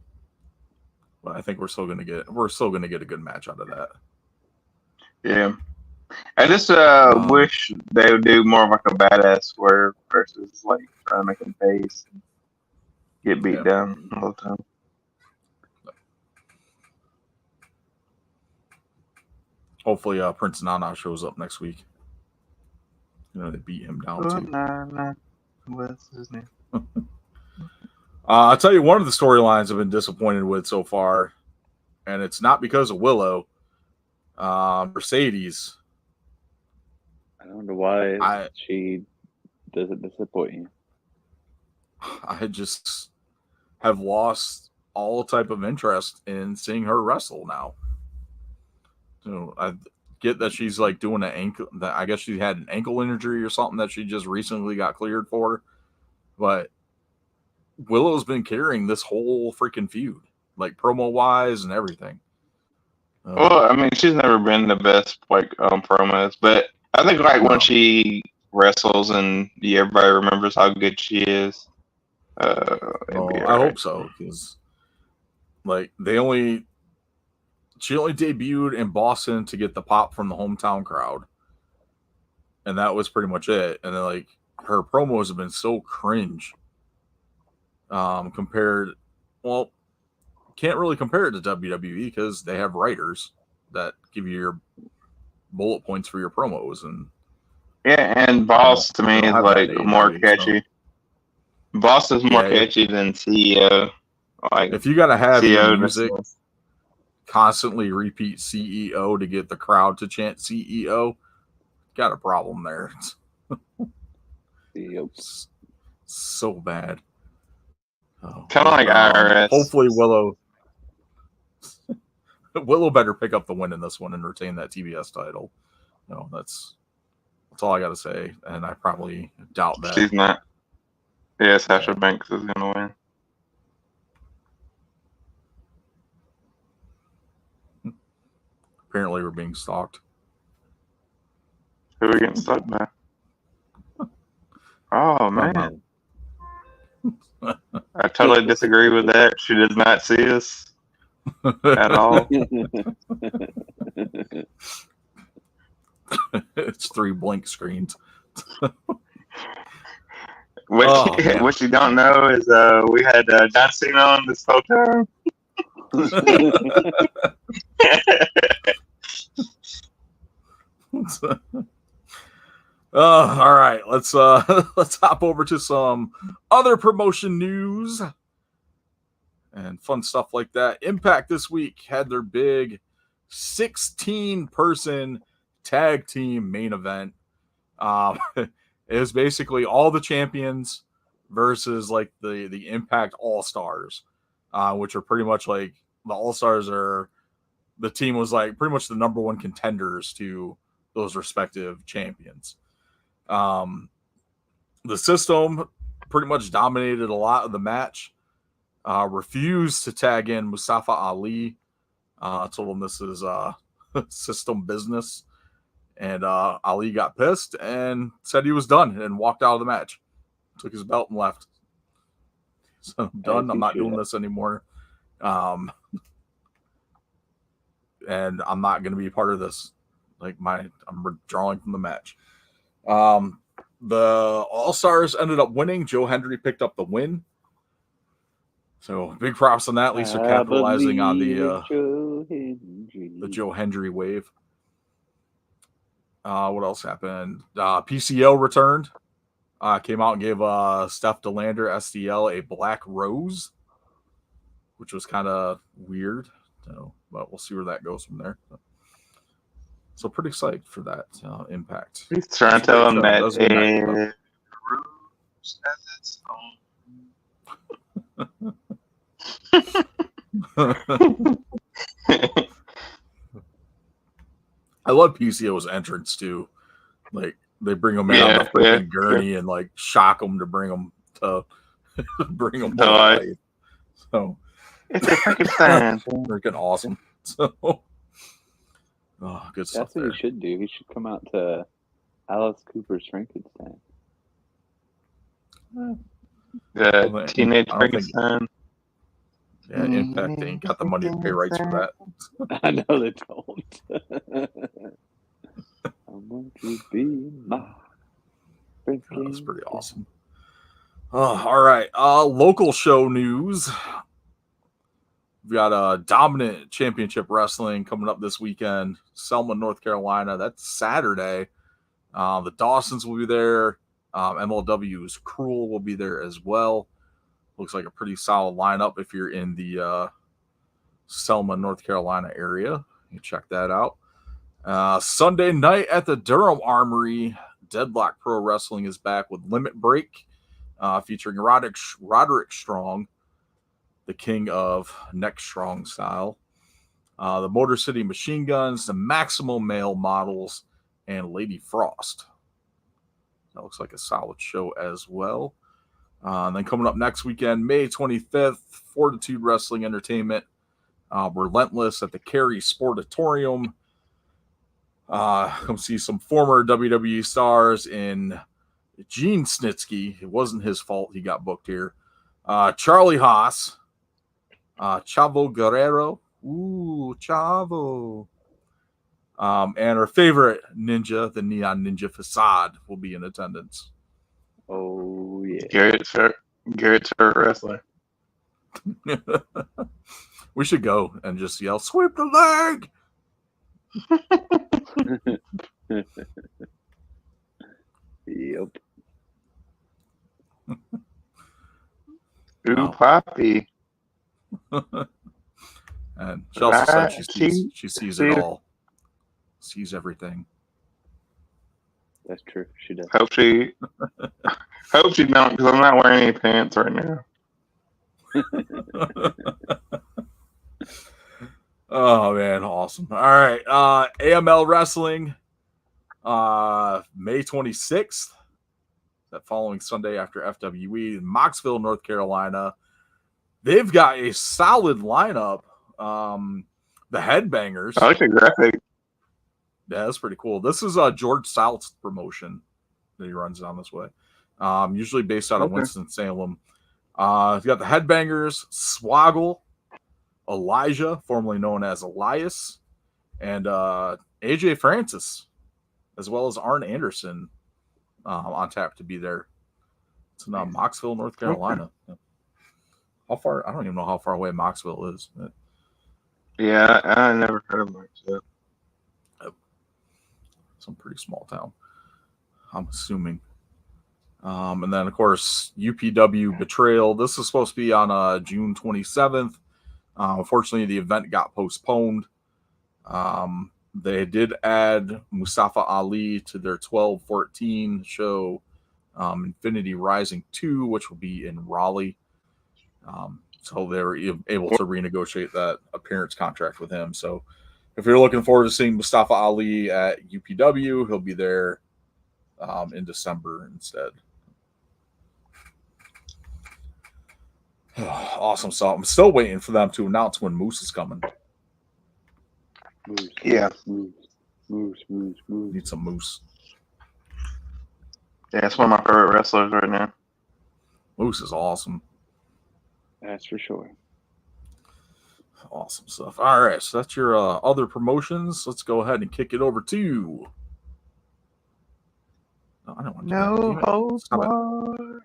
I think we're still going to get a good match out of that. Yeah. I just wish they would do more of like a badass Swerve versus like trying to make him face and get beat down all the time. Hopefully, Prince Nana shows up next week. They beat him down too. What's his name? I'll tell you, one of the storylines I've been disappointed with so far, and it's not because of Willow. Mercedes. I don't know why she doesn't disappoint you. I just have lost all type of interest in seeing her wrestle now. So I get that she's like doing an ankle. I guess she had an ankle injury or something that she just recently got cleared for. But Willow's been carrying this whole freaking feud, like promo wise and everything. Well, I mean, she's never been the best like promos, but I think like when she wrestles and everybody remembers how good she is. I hope so, because like she only debuted in Boston to get the pop from the hometown crowd, and that was pretty much it. And then like her promos have been so cringe. Can't really compare it to WWE because they have writers that give you your bullet points for your promos. And and Boss to me is like more catchy. So. Boss is more catchy than CEO. Like if you gotta have your music constantly repeat CEO to get the crowd to chant CEO, got a problem there. So bad. Kind of like IRS. Hopefully Willow better pick up the win in this one and retain that TBS title. No, that's all I got to say, and I probably doubt that. She's not. Yeah, Sasha Banks is going to win. Apparently, we're being stalked. Who are we getting stalked by? Oh, man. I totally disagree with that. She does not see us at all. It's 3 blank screens. What you don't know is we had John Cena on this whole time. All right, let's hop over to some other promotion news and fun stuff like that. Impact this week had their big 16-person tag team main event. It was basically all the champions versus like the Impact All-Stars, which are pretty much like the All-Stars are. The team was like pretty much the number one contenders to those respective champions. The System pretty much dominated a lot of the match. Refused to tag in Mustafa Ali. Told him this is System business. And Ali got pissed and said he was done and walked out of the match. Took his belt and left. So I'm done. I'm not doing this anymore. And I'm not going to be part of this. I'm withdrawing from the match. The All-Stars ended up winning. Joe Hendry picked up the win. So big props on that. Lisa capitalizing on the Joe Hendry wave. What else happened? PCO returned. Came out and gave Steph DeLander, SDL, a black rose, which was kind of weird. So, but we'll see where that goes from there. So pretty psyched for that Impact. He's trying to tell him that I love PCO's entrance too. Like they bring him in on a freaking gurney and like shock him to bring him to life. So it's a Frankenstein. Freaking awesome. So, good stuff. That's what he should do. He should come out to Alice Cooper's Frankenstein. The Teenage Frankenstein. Yeah, Impact ain't got the money to pay rights for that. I know they don't. I want to be my Frankenstein. That's pretty awesome. All right. Local show news. We've got a Dominant Championship Wrestling coming up this weekend. Selma, North Carolina. That's Saturday. The Dawsons will be there. MLW's Cruel will be there as well. Looks like a pretty solid lineup if you're in the Selma, North Carolina area. You can check that out. Sunday night at the Durham Armory, Deadlock Pro Wrestling is back with Limit Break, featuring Roderick Strong, the king of neck strong style, the Motor City Machine Guns, the Maximo Male Models, and Lady Frost. That looks like a solid show as well. And then coming up next weekend, May 25th, Fortitude Wrestling Entertainment, Relentless at the Cary Sportatorium. Come see some former WWE stars in Gene Snitsky. It wasn't his fault he got booked here. Charlie Haas, Chavo Guerrero. Ooh, Chavo. And our favorite ninja, the Neon Ninja Facade, will be in attendance. Oh, yeah. Garrett's her wrestler. We should go and just yell, "Sweep the leg!" Yep. Ooh, Poppy. And she also said she sees it all. Sees everything. That's true. She does. Hope she don't, because I'm not wearing any pants right now. Oh man, awesome. All right. AML Wrestling, May 26th. That following Sunday after FWE in Mocksville, North Carolina. They've got a solid lineup. The Headbangers. I like the graphic. Yeah, that's pretty cool. This is George South's promotion that he runs down this way. Usually based out of Winston-Salem. You've got the Headbangers, Swoggle, Elijah, formerly known as Elias, and AJ Francis, as well as Arn Anderson on tap to be there. It's in Mocksville, North Carolina. Okay. How far? I don't even know how far away Mocksville is. But... Yeah, I never heard of Mocksville. Some pretty small town, I'm assuming. And then, of course, UPW Betrayal. This is supposed to be on June 27th. Unfortunately, the event got postponed. They did add Mustafa Ali to their 12/14 show, Infinity Rising 2, which will be in Raleigh. So they were able to renegotiate that appearance contract with him. So if you're looking forward to seeing Mustafa Ali at UPW, he'll be there in December instead. Awesome. So I'm still waiting for them to announce when Moose is coming. Moose. Yeah. Moose. Need some Moose. Yeah, it's one of my favorite wrestlers right now. Moose is awesome. That's for sure. Awesome stuff. All right, so that's your other promotions. Let's go ahead and kick it over to. No, I don't want to. No holds barred.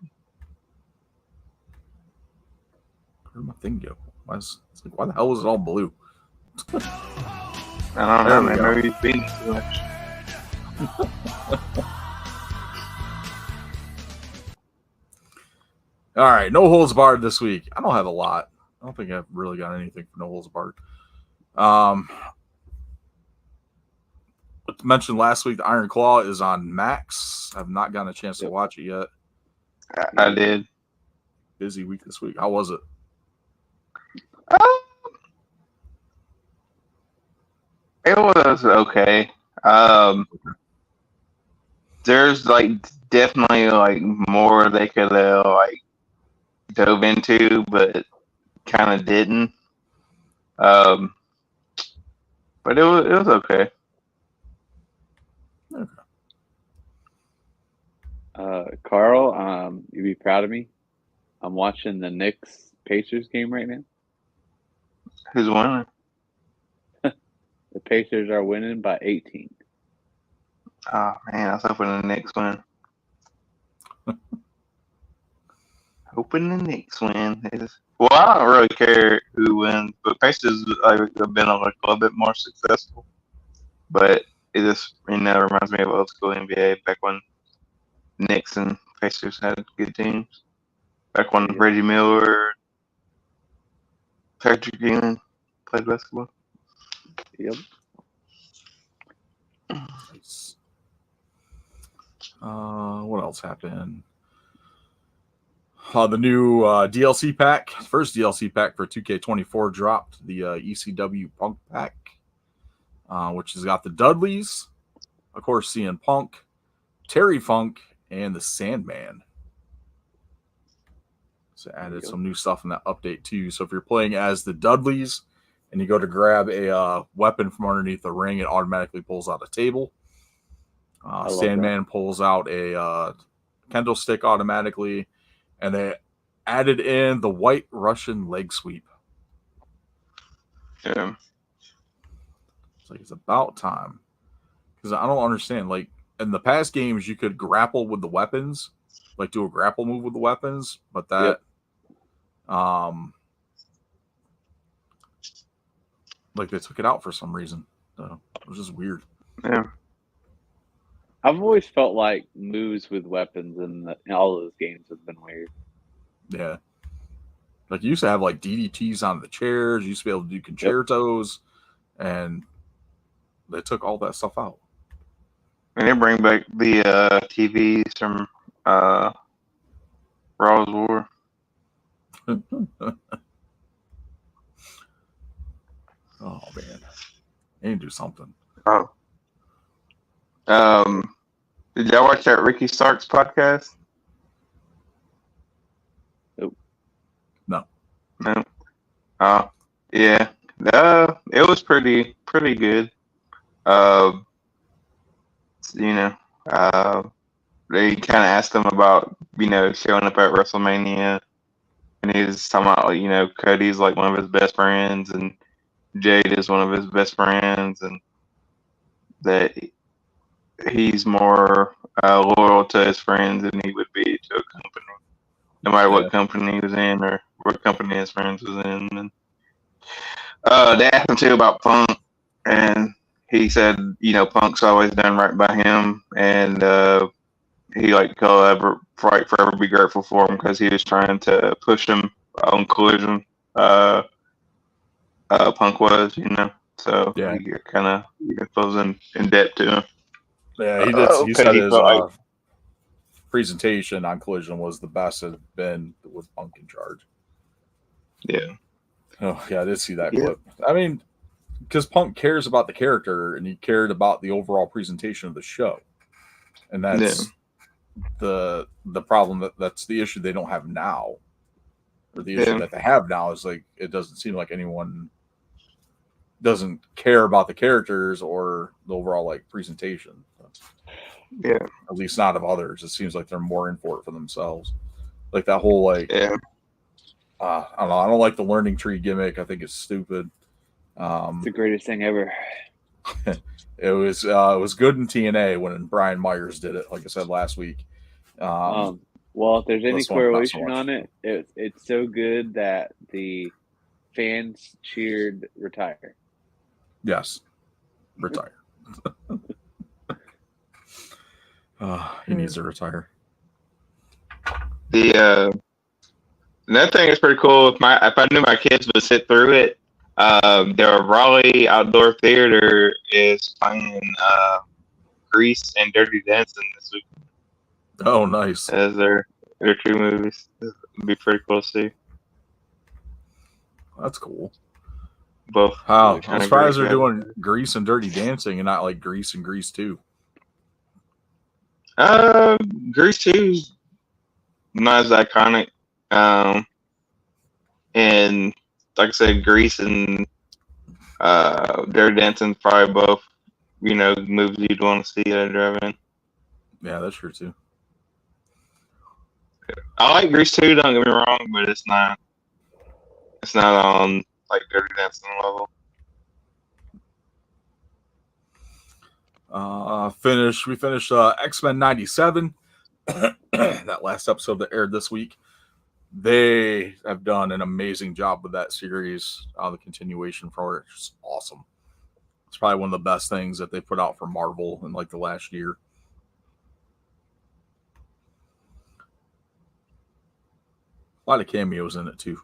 Where'd my thing go? Why the hell is it all blue? I don't know, man. Maybe he's beating too much. All right, no holds barred this week. I don't have a lot. I don't think I've really got anything for no holds barred. Mentioned last week, the Iron Claw is on Max. I've not gotten a chance to watch it yet. I did. Busy week this week. How was it? It was okay. There's definitely more they could have dove into, but kind of didn't. But it was okay. Carl, you'd be proud of me. I'm watching the Knicks Pacers game right now. Who's winning? The Pacers are winning by 18. Oh man, I was hoping the Knicks win. Hoping the Knicks win. Well, I don't really care who wins, but Pacers have been a little bit more successful. But it just reminds me of old school NBA back when Knicks and Pacers had good teams. Back when Reggie Miller, Patrick Ewing played basketball. Yep. Nice. What else happened? The new DLC pack, first DLC pack for 2K24 dropped, the ECW Punk pack, which has got the Dudleys, of course, CM Punk, Terry Funk, and the Sandman. So added some new stuff in that update too. So if you're playing as the Dudleys and you go to grab a weapon from underneath the ring, it automatically pulls out a table. Sandman pulls out a kendo stick automatically, and they added in the White Russian leg sweep. Yeah. It's like, it's about time. Because I don't understand. Like, in the past games, you could grapple with the weapons, like do a grapple move with the weapons, but that, like they took it out for some reason. So it was just weird. Yeah. I've always felt like moves with weapons in all those games have been weird. Yeah. Like you used to have like DDTs on the chairs. You used to be able to do concertos, and they took all that stuff out. And they bring back the TVs from Raw's War. Oh man, they need to do something. Oh. Did y'all watch that Ricky Starks podcast? Nope. No. Yeah. It was pretty good. They kind of asked him about, showing up at WrestleMania, and he was talking about, Cody's like one of his best friends, and Jade is one of his best friends, and that he's more loyal to his friends than he would be to a company, no matter what company he was in or what company his friends was in. And they asked him too about Punk, and he said, Punk's always done right by him, and he he'll forever be grateful for him because he was trying to push him on Collision. Punk was, so he kind of feels in debt to him. Yeah, he did. He said his presentation on Collision was the best it had been with Punk in charge. Yeah. Oh yeah, I did see that clip. I mean, because Punk cares about the character and he cared about the overall presentation of the show, and that's the problem. That's the issue they don't have now, or the issue that they have now is like it doesn't seem like anyone doesn't care about the characters or the overall like presentation. Yeah, at least not of others. It seems like they're more in for it for themselves. Like that whole I don't know. I don't like the learning tree gimmick. I think it's stupid. It's the greatest thing ever. It was good in TNA when Brian Myers did it. Like I said last week. Well, if there's any correlation on it, it's so good that the fans cheered retire. Yes, retire. He needs to retire. Another thing is pretty cool. If I knew my kids would sit through it, the Raleigh Outdoor Theater is playing Grease and Dirty Dancing this week. Oh, nice! As their two movies, it'd be pretty cool to see. That's cool. Both. I'm surprised they're doing Grease and Dirty Dancing and not like Grease and Grease 2. Grease 2 is not as iconic. And like I said, Grease and Dirty Dancing probably both, movies you'd want to see at a drive-in. Yeah, that's true too. I like Grease too, don't get me wrong, but it's not on like Dirty Dancing level. We finished X-Men 97. That last episode that aired this week. They have done an amazing job with that series. The continuation for it is awesome. It's probably one of the best things that they put out for Marvel in like the last year. A lot of cameos in it too.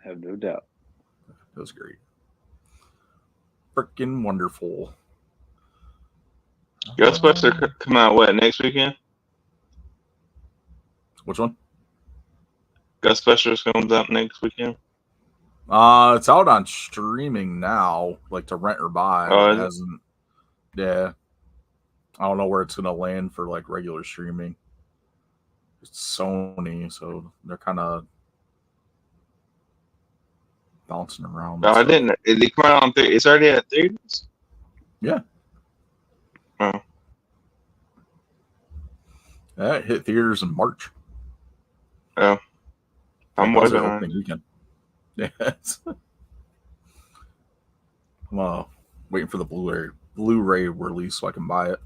I have no doubt. It was great. Freaking wonderful. Ghostbusters come out next weekend? Which one? Ghostbusters comes out next weekend. It's out on streaming now, like to rent or buy. Oh, it hasn't. Yeah, I don't know where it's gonna land for like regular streaming. It's Sony, so they're kind of bouncing around. No, I didn't. It come out on theaters. It's already at theaters. Yeah. Oh. Yeah, it hit theaters in March. Oh. I'm way behind. Weekend. Yeah. I'm waiting for the Blu-ray release so I can buy it.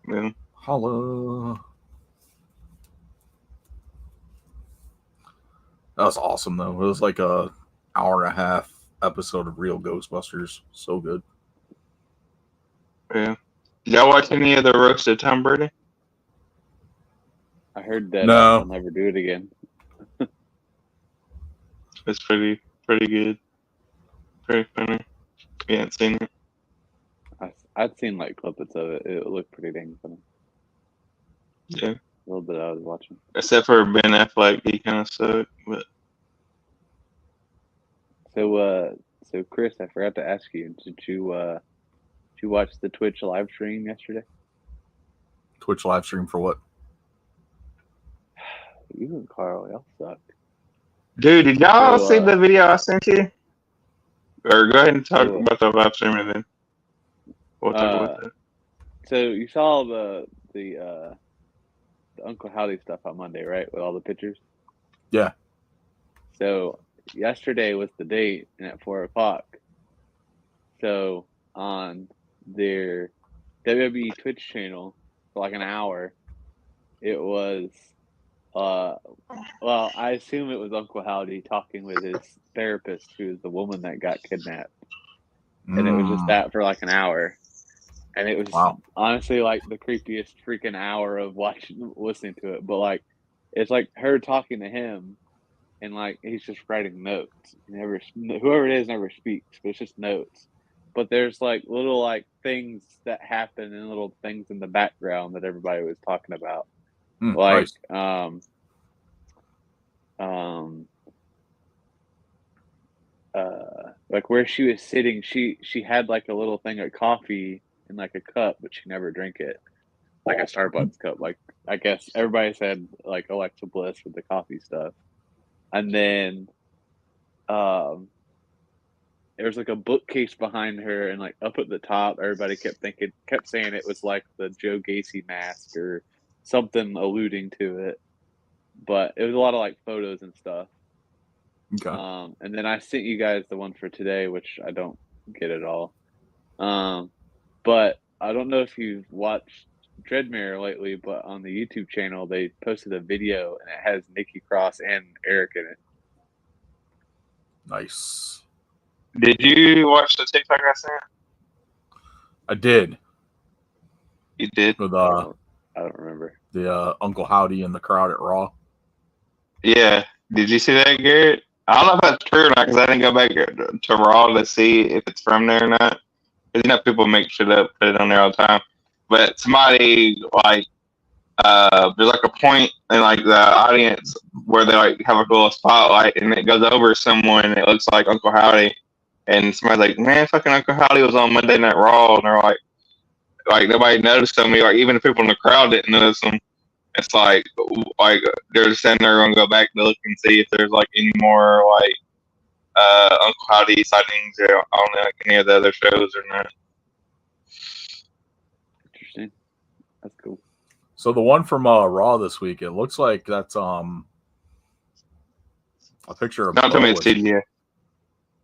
Yeah. Holla. That was awesome though. It was like a hour and a half episode of real Ghostbusters. So good. Yeah. Did y'all watch any of the roasted Tom Brady? I heard that no. I'll never do it again. It's pretty good. Very funny. You haven't seen it? I'd seen like clips of it. It looked pretty dang funny. Yeah. A little bit I was watching. Except for Ben Affleck, he kind of sucked. But so Chris, I forgot to ask you. Did you watch the Twitch live stream yesterday? Twitch live stream for what? You and Carl, y'all suck. Dude, did y'all see the video I sent you? Or go ahead and talk about the live stream and then we'll talk about that. So you saw the Uncle Howdy stuff on Monday, right? With all the pictures? Yeah. So yesterday was the date and at 4:00. So on their WWE Twitch channel for like an hour, it was well, I assume it was Uncle Howdy talking with his therapist, who is the woman that got kidnapped. And it was just that for like an hour. And it was honestly like the creepiest freaking hour of listening to it. But like, it's like her talking to him and like, he's just writing notes. Whoever it is never speaks, but it's just notes. But there's like little like things that happen and little things in the background that everybody was talking about. Like, nice. Like where she was sitting, she had like a little thing of coffee in like a cup, but she never drank it, like a Starbucks cup. Like I guess everybody said like Alexa Bliss with the coffee stuff, and then there's like a bookcase behind her, and like up at the top, everybody kept saying it was like the Joe Gacy mask or something alluding to it, but it was a lot of like photos and stuff. Okay. And then I sent you guys the one for today, which I don't get at all. But I don't know if you've watched Dreadmare lately, but on the YouTube channel, they posted a video and it has Nikki Cross and Eric in it. Nice. Did you watch the TikTok I sent? I did. You did? With I don't remember. The Uncle Howdy in the crowd at Raw. Yeah. Did you see that, Garrett? I don't know if that's true or not because I didn't go back to Raw to see if it's from there or not. Because people make shit up, put it on there all the time. But somebody like there's like a point in like the audience where they like have a little spotlight and it goes over someone and it looks like Uncle Howdy, and somebody's like, "Man, fucking Uncle Howdy was on Monday Night Raw," and they're like nobody noticed him. Like even the people in the crowd didn't notice him. It's like they're saying they're gonna go back to look and see if there's like any more like Uncle Howdy sightings on like any of the other shows or not. Interesting. That's cool. So the one from Raw this week, it looks like that's a picture of Not too many CDA.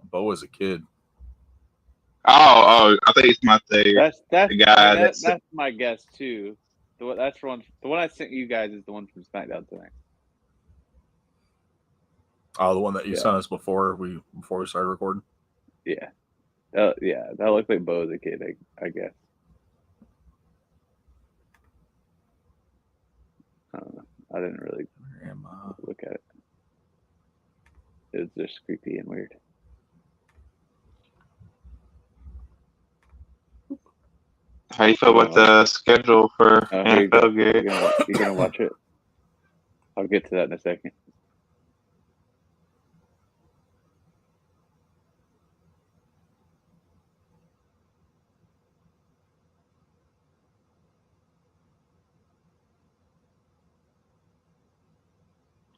Bo as a kid. Oh, I think it's my thing. That's the guy. That's my guess too. The one I sent you guys is the one from SmackDown tonight. Oh, the one that you sent us before we started recording. Yeah, that looked like Bo as a kid, I guess. I don't know. I didn't really look at it. It was just creepy and weird. How you feel about the schedule for NFL game? You're gonna watch it? I'll get to that in a second.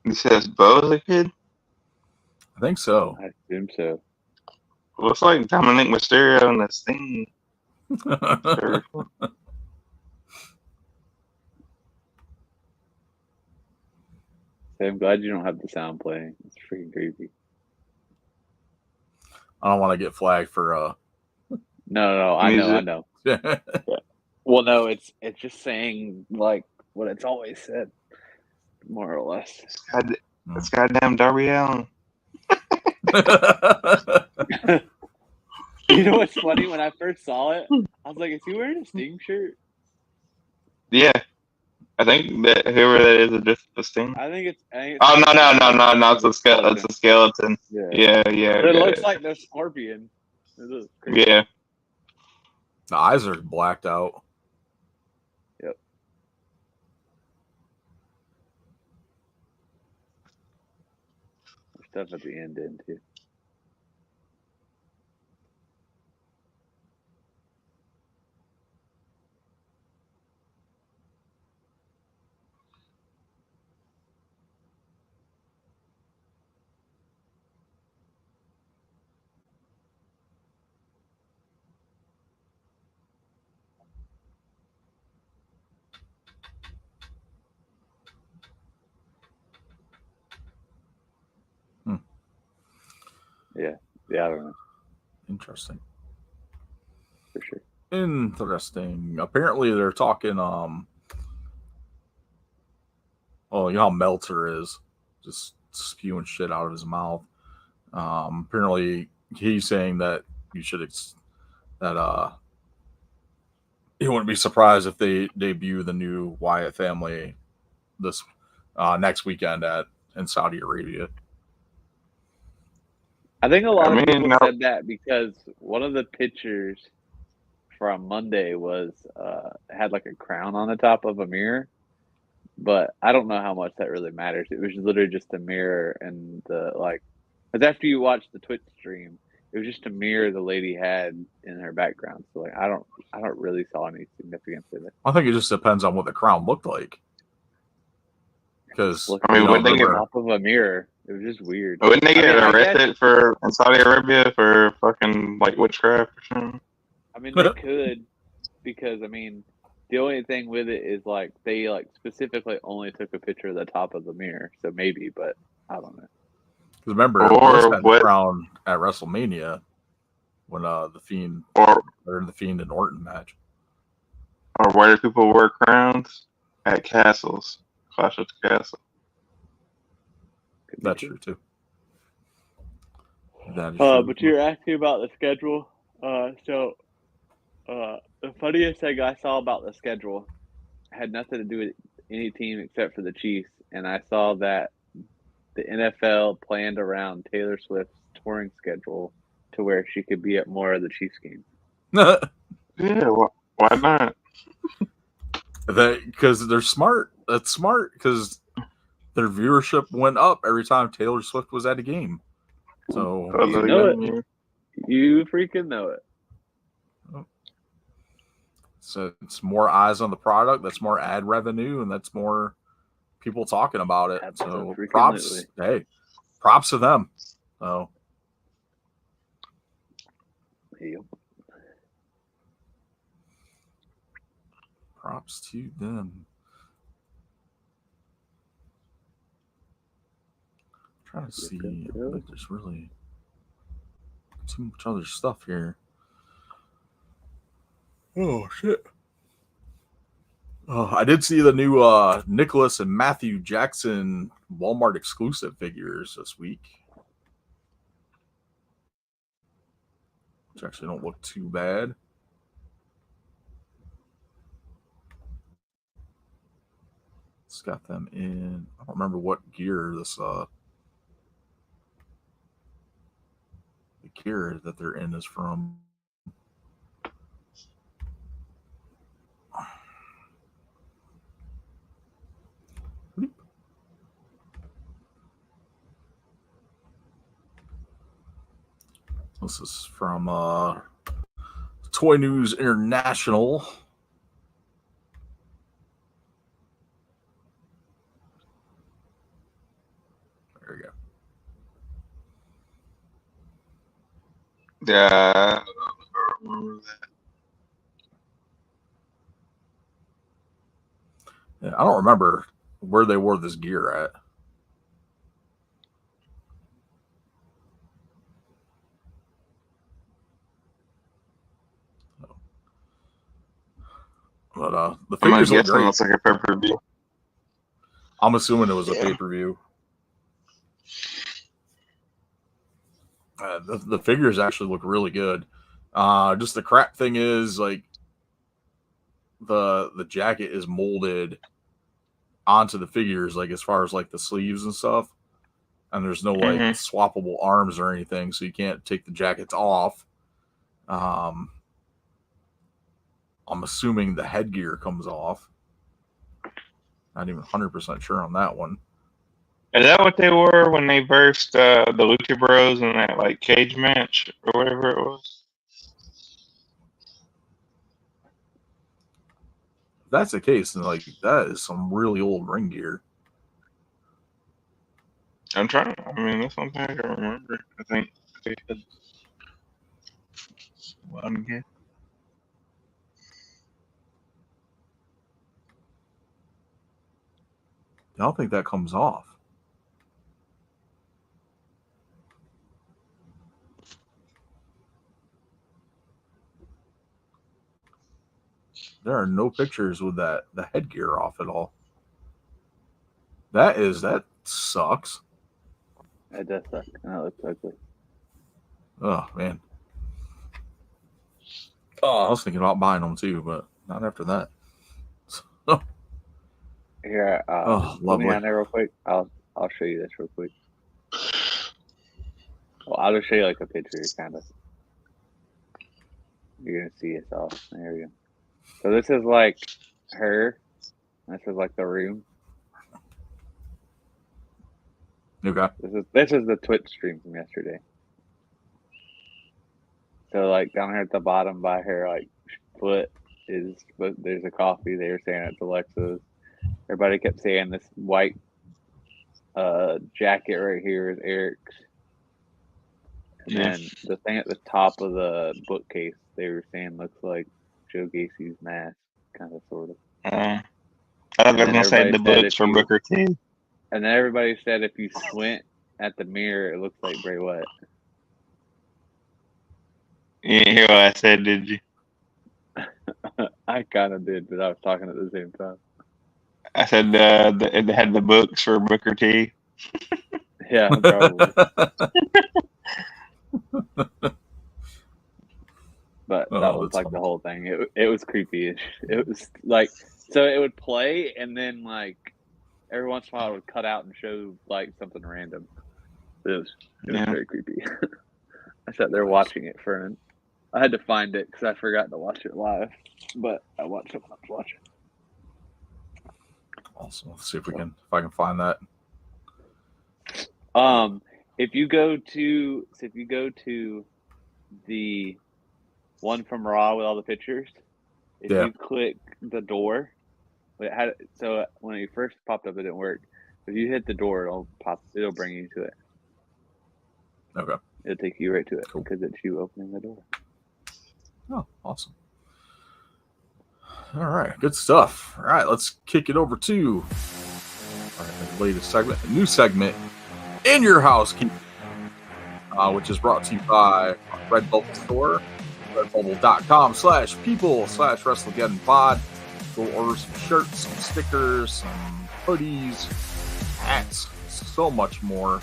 He says Bo's a kid? I think so. I assume so. Looks like Dominic Mysterio and this thing. I'm glad you don't have the sound playing. It's freaking creepy. I don't want to get flagged for No, I know. Yeah. Well, no, it's just saying like what it's always said, more or less. It's goddamn Darby Allin. You know what's funny? When I first saw it, I was like, "Is he wearing a Sting shirt?" Yeah, I think that whoever that is just a Sting. I think it's no! It's a skeleton. It's a skeleton. Yeah. But it looks like the Scorpion. Yeah. The eyes are blacked out. Yep. There's stuff at the end too. Yeah, I don't know. Interesting. For sure. Interesting. Apparently they're talking well, you know how Meltzer is, just spewing shit out of his mouth. Apparently he's saying that you should he wouldn't be surprised if they debut the new Wyatt family this next weekend in Saudi Arabia. I think a lot of people said that because one of the pictures from Monday had like a crown on the top of a mirror, but I don't know how much that really matters. It was literally just a mirror, and because after you watch the Twitch stream, it was just a mirror the lady had in her background. So like I don't really saw any significance in it. I think it just depends on what the crown looked like. Because when they get top of a mirror, it was just weird. Wouldn't they get arrested in Saudi Arabia for fucking like witchcraft or something? I mean, they could, because the only thing with it is like they specifically only took a picture of the top of the mirror, so maybe, but I don't know. Because remember, the crown at WrestleMania when the Fiend and Orton match. Or where do people wear crowns? At castles. Clash of the Castle. That's true too. But you're asking about the schedule. So the funniest thing I saw about the schedule had nothing to do with any team except for the Chiefs, and I saw that the NFL planned around Taylor Swift's touring schedule to where she could be at more of the Chiefs games. Yeah, why not? Because they're smart. That's smart because their viewership went up every time Taylor Swift was at a game. So you know it. You freaking know it. So it's more eyes on the product. That's more ad revenue, and that's more people talking about it. So props. Hey, props to them. So. Yep. Props to them. I'm trying to see. But there's really too much other stuff here. Oh shit. Oh, I did see the new Nicholas and Matthew Jackson Walmart exclusive figures this week. Which actually don't look too bad. It's got them in. I don't remember what gear this the gear that they're in is from. This is from Toy News International. There we go. Yeah, I don't remember that. Yeah, I don't remember where they wore this gear at. But the figures look great. Looks like a pay-per-view. I'm assuming it was a pay-per-view. The figures actually look really good. Just the crap thing is, like, the jacket is molded onto the figures, like as far as like the sleeves and stuff, and there's no like swappable arms or anything, so you can't take the jackets off. I'm assuming the headgear comes off. Not even 100% sure on that one. Is that what they were when they versed the Lucha Bros in that like cage match or whatever it was? If that's the case, then like that is some really old ring gear. I'm trying. I mean, that's something I can remember. I think they had one here. I don't think that comes off. There are no pictures with the headgear off at all. That sucks. That does suck. That looks ugly. Oh man. Oh, I was thinking about buying them too, but not after that. Here, let me on there real quick. I'll show you this real quick. Well, I'll just show you like a picture, kind of. You're gonna see it all. There we go. So this is like her. This is like the room. Okay. This is the Twitch stream from yesterday. So like down here at the bottom by her like foot there's a coffee. They were saying it's Alexa's. Everybody kept saying this white jacket right here is Eric's. And then the thing at the top of the bookcase they were saying looks like Joe Gacy's mask, kind of sort of. I was gonna say the books for Booker T. And then everybody said if you squint at the mirror, it looks like Bray Wyatt. You didn't hear what I said, did you? I kind of did, but I was talking at the same time. I said it had the books for Booker T. Yeah, probably. But that was like funny. The whole thing. It was creepy. It was like, so it would play and then like every once in a while it would cut out and show like something random. It was very creepy. I sat there watching it I had to find it because I forgot to watch it live, but I watched it when I was watching. Awesome. Let's see if I can find that. If you go to the one from Raw with all the pictures, if you click the door, So when it first popped up, it didn't work. If you hit the door, it'll bring you to it. Okay. It'll take you right to it because it's you opening the door. Oh, awesome. All right, good stuff. All right, let's kick it over to the latest segment, a new segment, In Your House, which is brought to you by Redbubble Store, redbubble.com/people/WrestleGeddonPod. Go order some shirts, some stickers, some hoodies, hats, so much more.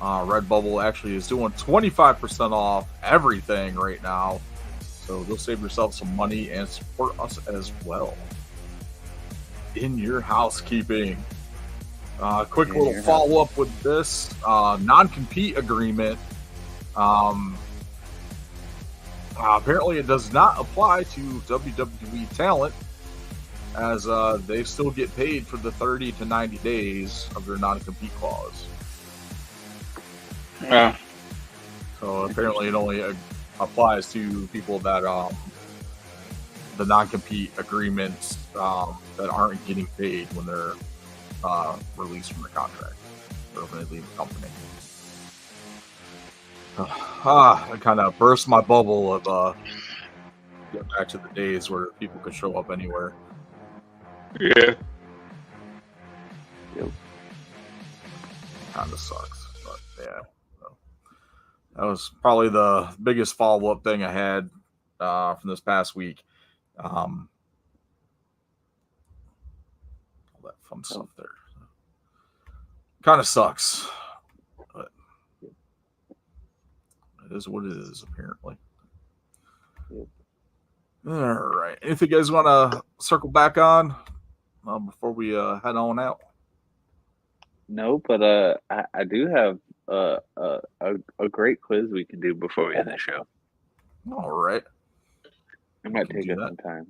Redbubble actually is doing 25% off everything right now. So go save yourself some money and support us as well. In Your Housekeeping. Quick little follow-up with this. Non-compete agreement. Apparently it does not apply to WWE talent, as they still get paid for the 30 to 90 days of their non-compete clause. Yeah. So apparently it only applies to people that the non-compete agreements that aren't getting paid when they're released from the contract or when they leave the company. I kind of burst my bubble of get back to the days where people could show up anywhere. Yeah. Yep. Kind of sucks, but yeah. That was probably the biggest follow-up thing I had from this past week. All that fun stuff there. Kind of sucks, but it is what it is, apparently. Yep. All right. Anything you guys want to circle back on before we head on out? No, but I do have a great quiz we can do before we end the show. All right. It might take us some time.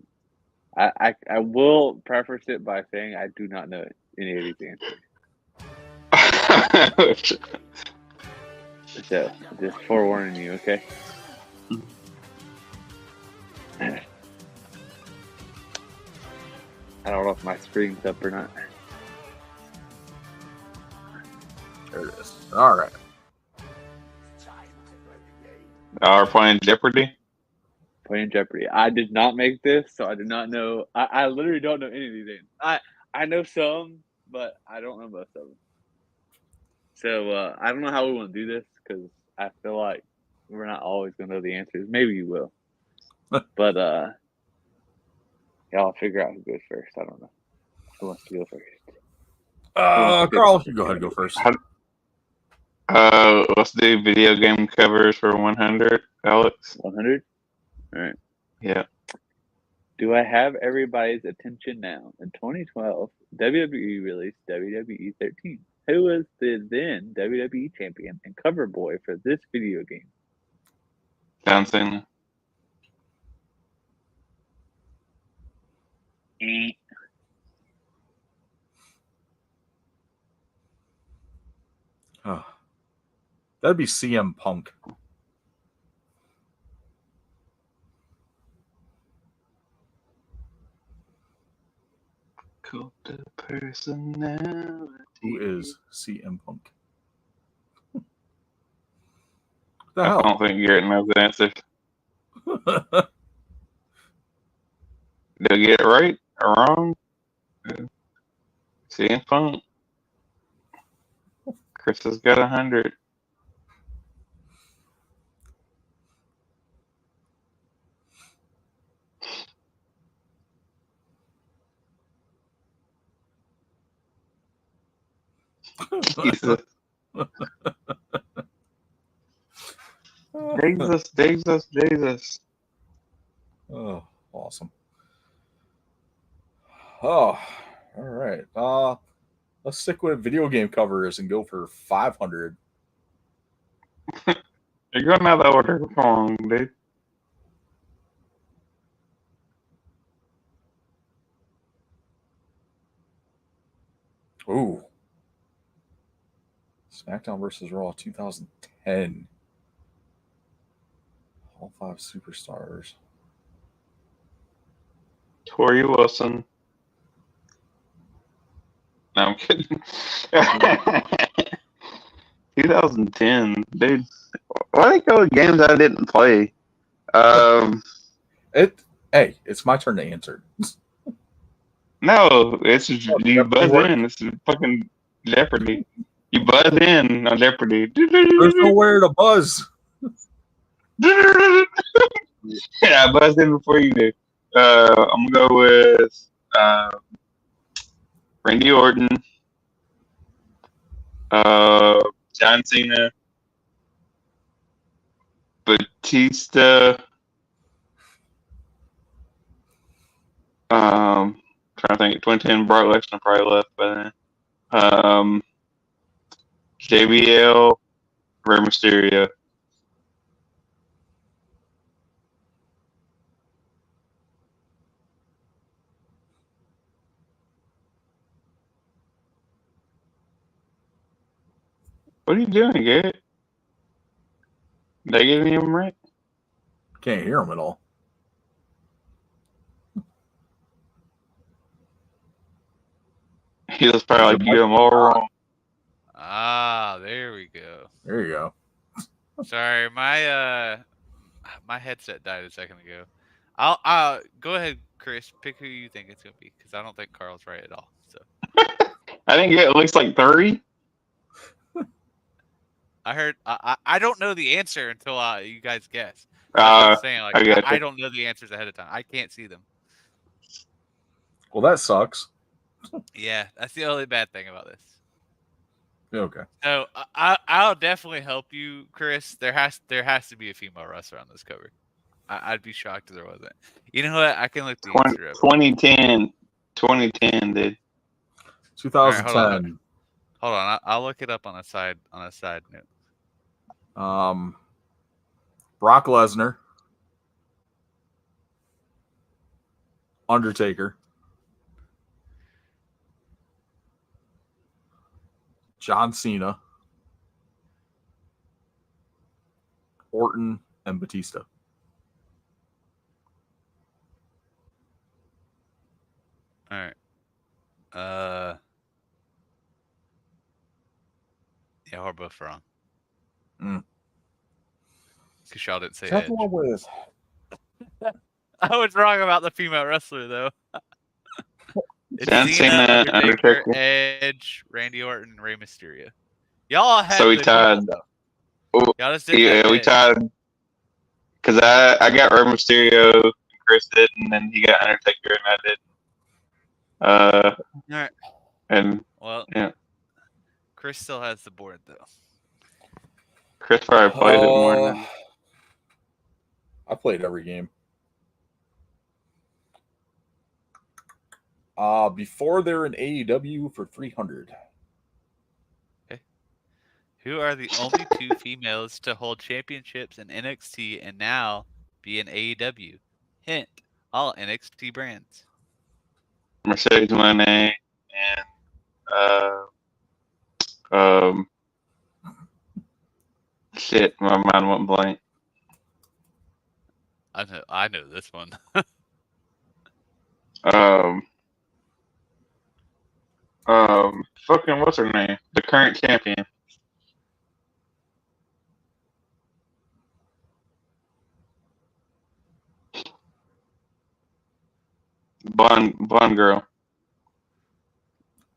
I will preface it by saying I do not know any of these answers. So just forewarning you, okay? I don't know if my screen's up or not. There it is. All right. We're playing Jeopardy? Playing Jeopardy. I did not make this, so I do not know. I literally don't know any of these things. I know some, but I don't know most of them. So I don't know how we want to do this because I feel like we're not always going to know the answers. Maybe you will. But y'all figure out who goes first. I don't know. Who wants to go first? Carl, you go ahead and go first. Let's do video game covers for 100, Alex. 100? All right. Yeah. Do I have everybody's attention now? In 2012, WWE released WWE 13. Who was the then WWE champion and cover boy for this video game? John Cena. Oh, that'd be CM Punk. Cult of personality. Who is CM Punk? I don't think Garrett knows the answer. Did I get it right or wrong? CM Punk. Chris has got 100. Jesus. Jesus. Oh, awesome. Oh, all right. Let's stick with video game covers and go for 500. You're going out of order. Come on, dude. Ooh. SmackDown vs. Raw 2010. All 5 superstars. Tori Wilson. No, I'm kidding. 2010, dude. Why they go with games I didn't play? It's my turn to answer. No, it's you buzz in. It's fucking Jeopardy. You buzz in on Jeopardy. There's nowhere to buzz. Yeah, I buzzed in before you did. I'm gonna go with Randy Orton, John Cena, Batista. Trying to think. 2010, Brock Lesnar probably left by then. JBL, Rey Mysterio. What are you doing, Garrett? Did I get any of them right? Can't hear them at all. He was probably like, you get them all wrong. Ah, there we go. There you go. Sorry, my headset died a second ago. I'll go ahead, Chris. Pick who you think it's gonna be, because I don't think Carl's right at all. So I think it looks like 30. I heard. I don't know the answer until you guys guess. That's what I'm saying. Like I don't know the answers ahead of time. I can't see them. Well, that sucks. Yeah, that's the only bad thing about this. Okay. So I'll definitely help you, Chris. There has to be a female wrestler on this cover. I'd be shocked if there wasn't. You know what? I can look the answer up. 2010, dude. 2010. Right, hold on. I'll look it up on a side note. Brock Lesnar, Undertaker, John Cena, Orton, and Batista. All right. Yeah, we're both wrong. Because y'all didn't say Edge. With? I was wrong about the female wrestler, though. It's John Cena, Undertaker, Edge, Randy Orton, and Rey Mysterio. Y'all had. So we tied. Y'all just did we tied. Because I got Rey Mysterio, Chris did, and then he got Undertaker, and I did. All right. And yeah. Chris still has the board, though. Chris probably played it more than I played every game. Before they're in AEW for 300. Okay. Who are the only two females to hold championships in NXT and now be in AEW? Hint: all NXT brands. Mercedes Moné and shit, my mind went blank. I know this one. Fucking what's her name? The current champion. Blonde girl.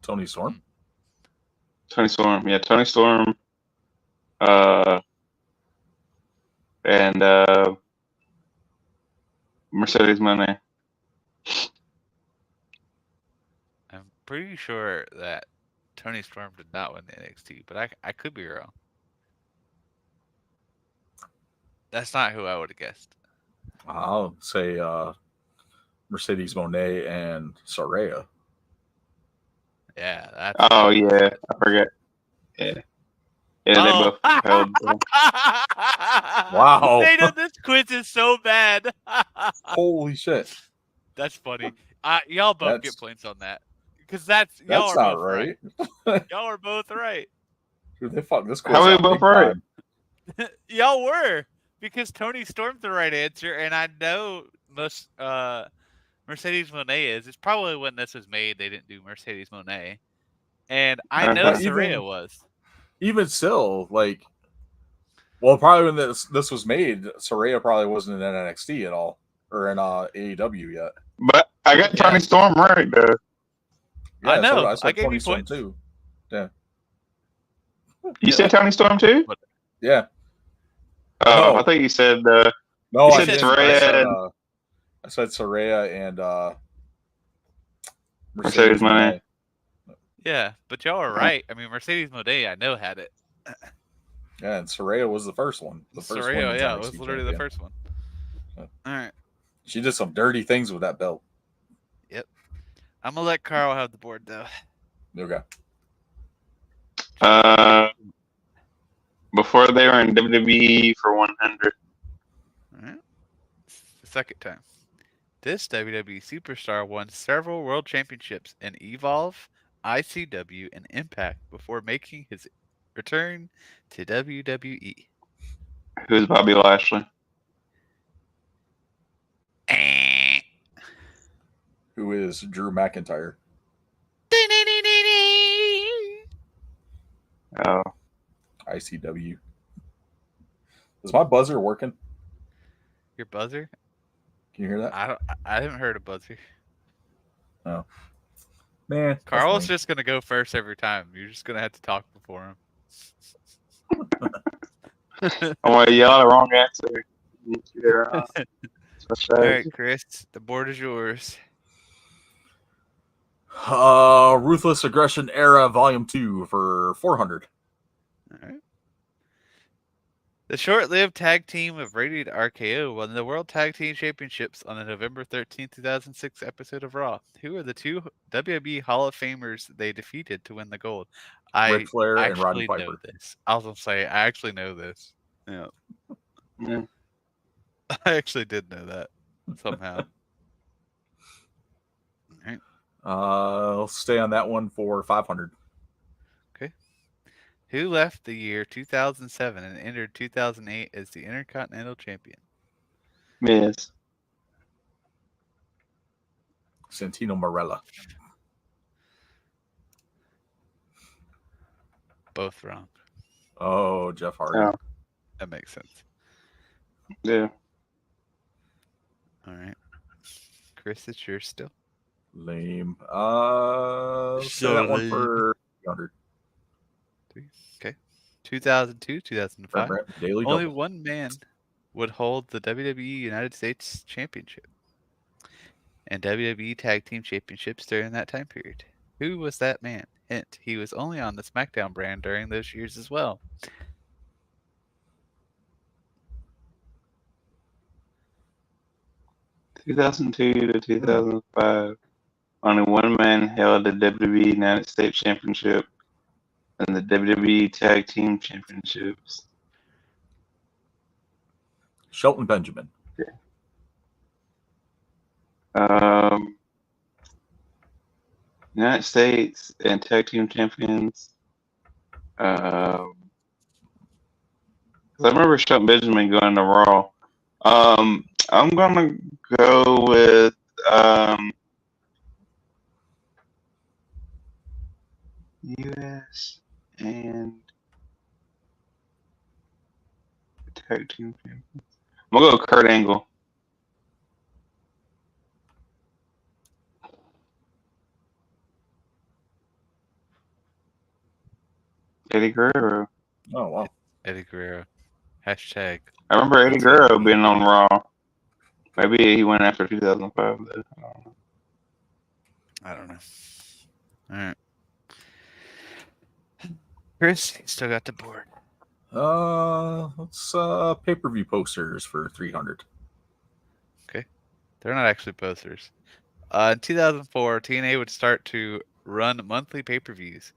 Toni Storm. Toni Storm, yeah, Toni Storm. And Mercedes Moné. I'm pretty sure that Toni Storm did not win the NXT, but I could be wrong. That's not who I would have guessed. I'll say Mercedes Moné and Saraya. Yeah, that's. Oh yeah, I forget. Yeah, they both held. Wow. They know this quiz is so bad. Holy shit. That's funny. Y'all both get points on that. Because y'all are not both right. Y'all are both right. Dude, they fucked this quiz. How are we both right? Y'all were. Because Toni Storm's the right answer, and I know most Mercedes Moné is. It's probably when this was made they didn't do Mercedes Moné. And I know Saraya was. Even still, like, well, probably when this was made, Saraya probably wasn't in NXT at all or in AEW yet. But I got Toni Storm right though. Yeah, I know. So I said gave Toni you Storm points too. Yeah. You said Toni Storm too? Yeah. Oh, I thought you said. No, I said Saraya. I said Saraya and Mercedes Moné. Yeah, but y'all are right. I mean, Mercedes Moné, I know had it. Yeah, and Saraya was the first one. The first one. Yeah, it was literally the first one. Yeah. All right. She did some dirty things with that belt. Yep. I'm gonna let Carl have the board though. Okay. Before they were in WWE for 100. All right. The second time. This WWE superstar won several world championships in Evolve, ICW, and Impact before making his return to WWE. Who's Bobby Lashley? Who is Drew McIntyre? Oh. ICW. Is my buzzer working? Your buzzer? Can you hear that? I haven't heard a buzzer. Oh. Man. Carl's just gonna go first every time. You're just gonna have to talk before him. Oh, well, you got the wrong answer. All right, Chris, the board is yours. Ruthless Aggression Era Volume 2 for 400. All right. The short-lived tag team of Radiant RKO won the World Tag Team Championships on the November 13, 2006 episode of Raw. Who are the two WWE Hall of Famers they defeated to win the gold? Ric Flair and Roddy Piper. Know this. I was going to say, I actually know this. Yeah. I actually did know that somehow. All right. I'll stay on that one for 500. Okay. Who left the year 2007 and entered 2008 as the Intercontinental Champion? Miz. Santino Marella. Both wrong. Oh, Jeff Hardy. Yeah. That makes sense. Yeah. All right. Chris, it's yours still. Lame. So that one for 300. Okay. 2002, 2005. Daily Only double. one man would hold the WWE United States Championship and WWE Tag Team Championships during that time period. Who was that man? Hint, he was only on the SmackDown brand during those years as well. (2002 to 2005). Only one man held the WWE United States Championship and the WWE Tag Team Championships. Shelton Benjamin. Yeah. United States and Tag Team Champions. I remember Shelton Benjamin going to Raw. I'm gonna go with US and Tag Team Champions. I'm gonna go with Kurt Angle. Eddie Guerrero. Oh, wow. Eddie Guerrero. Hashtag. I remember Eddie Guerrero being on Raw. Maybe he went after 2005. I don't know. All right. Chris, you still got the board. Let's pay-per-view posters for 300. Okay. They're not actually posters. In 2004, TNA would start to run monthly pay-per-views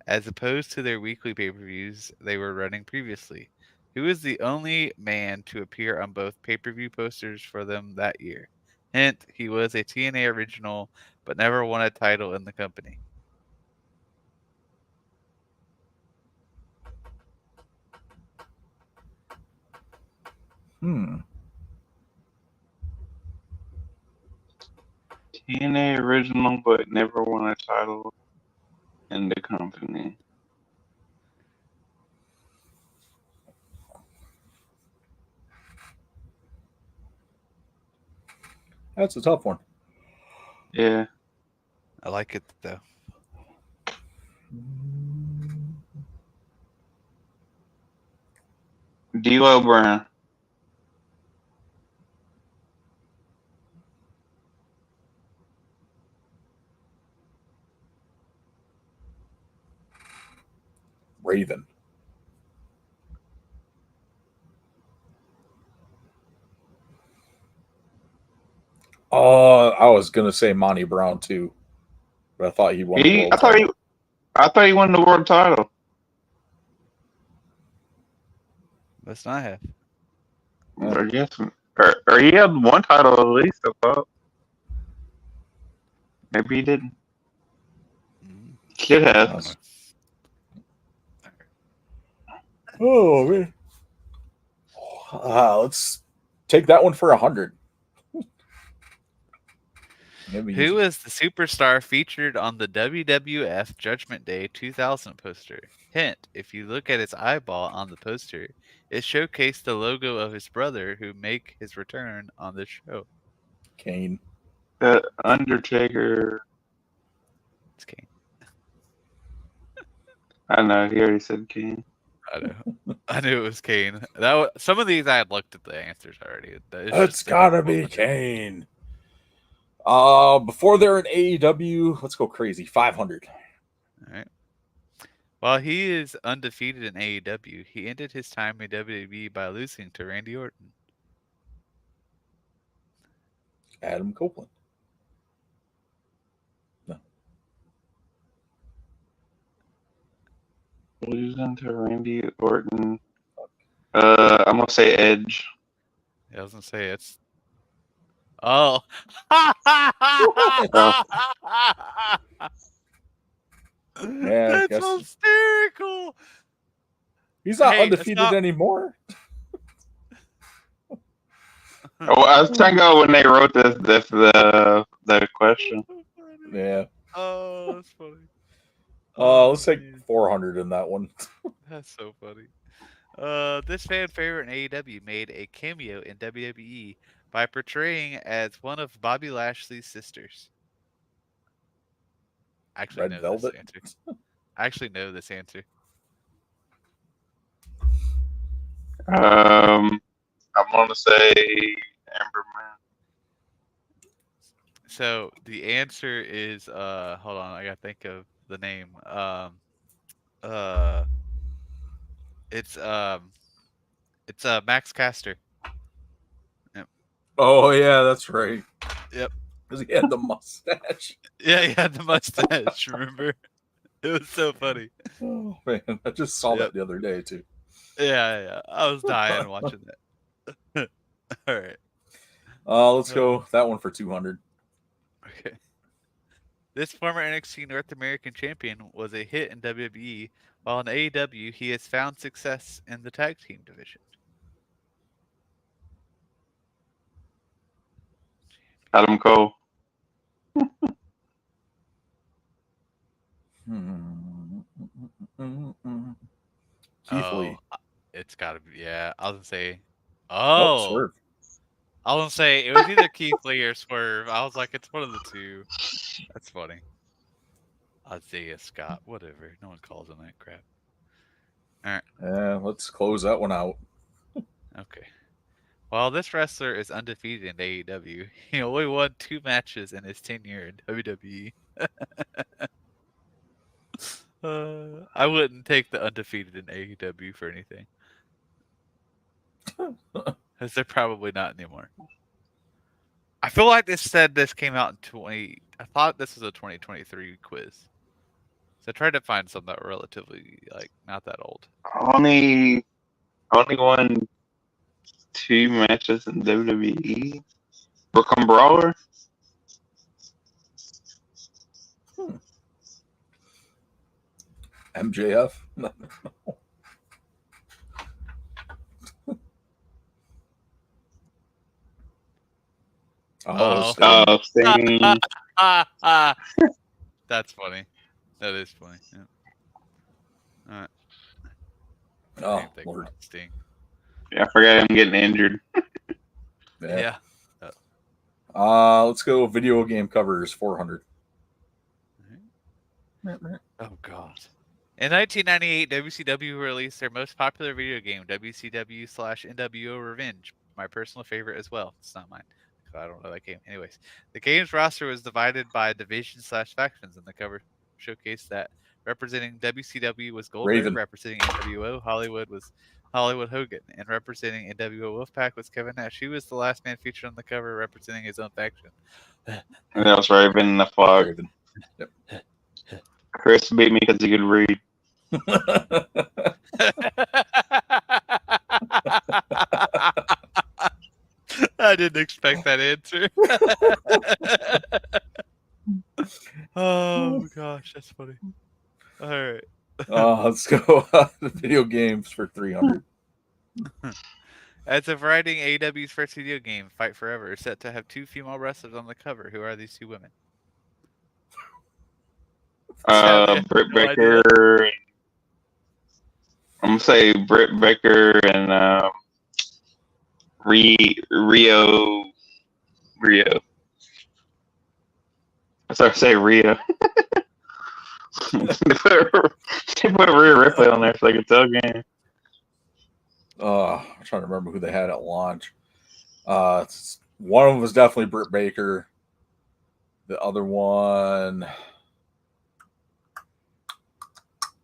as opposed to their weekly pay-per-views they were running previously. Who is the only man to appear on both pay-per-view posters for them that year? Hint, he was a TNA original, but never won a title in the company. TNA original, but never won a title in the company. That's a tough one. Yeah. I like it though. D'Lo Brown. Raven. I was gonna say Monty Brown too, but I thought he won the world title. I thought he won the world title. Must not have. Or yes, or he had one title at least. I thought. Maybe he didn't. Should have. Oh man. Let's take that one for 100. Who is the superstar featured on the WWF Judgment Day 2000 poster? Hint, if you look at its eyeball on the poster, it showcased the logo of his brother who make his return on the show. Kane. The Undertaker. It's Kane. I know, he already said Kane. I know. I knew it was Kane. Some of these I had looked at the answers already. It's gotta be Kane. Before they're in AEW, let's go crazy. 500. All right. While he is undefeated in AEW, he ended his time in WWE by losing to Randy Orton. Adam Copeland. No. Losing to Randy Orton. I'm gonna say Edge. Yeah, I was gonna say it's. Oh. Yeah, that's hysterical. He's not undefeated anymore. I was trying to go when they wrote the question. Yeah. Oh, that's funny. Let's take 400 in that one. That's so funny. This fan favorite in AEW made a cameo in WWE by portraying as one of Bobby Lashley's sisters. I actually know this answer. I actually know this answer. I'm gonna say Amber Man. So the answer is hold on, I gotta think of the name. It's Max Caster. Yep. Oh yeah, that's right. Yep. Because he had the mustache. Yeah, he had the mustache, remember? It was so funny. Oh man, I just saw that the other day too. Yeah. I was dying watching that. All right. Let's go that one for 200. Okay. This former NXT North American champion was a hit in WWE, while in AEW he has found success in the tag team division. Adam Cole. Keith Lee. It's got to be, yeah. I was going to say, Swerve. I was going to say, it was either Keith Lee or Swerve. I was like, it's one of the two. That's funny. Isaiah Scott, whatever. No one calls him that crap. All right. Yeah, let's close that one out. Okay. While this wrestler is undefeated in AEW, he only won 2 matches in his tenure in WWE. I wouldn't take the undefeated in AEW for anything. Because they're probably not anymore. I feel like this came out in I thought this was a 2023 quiz. So I tried to find something that were relatively not that old. Only won 2 matches in WWE. Brooklyn Brawler. MJF. Sting. That's funny. That is funny. Yeah. All right. Oh, Lord. Sting. Yeah, I forgot him getting injured. Yeah. Let's go video game covers, 400. Oh, God. In 1998, WCW released their most popular video game, WCW/NWO Revenge. My personal favorite as well. It's not mine. I don't know that game. Anyways, the game's roster was divided by division/factions, and the cover showcased that representing WCW was Goldberg, Raven. representing NWO Hollywood was Hollywood Hogan, and representing NWO Wolfpack was Kevin Nash. He was the last man featured on the cover, representing his own faction. And that was Raven in the fog. Raven. Yep. Chris beat me because he could read. I didn't expect that answer. Oh gosh, that's funny. All right. Let's go video games for 300. As of writing, AEW's first video game, Fight Forever, is set to have 2 female wrestlers on the cover. Who are these 2 women? Britt Baker. I'm gonna say Britt Baker and Rio. I started to say Rio. They put Rhea Ripley on there so they could tell game. I'm trying to remember who they had at launch. One of them was definitely Britt Baker. The other one,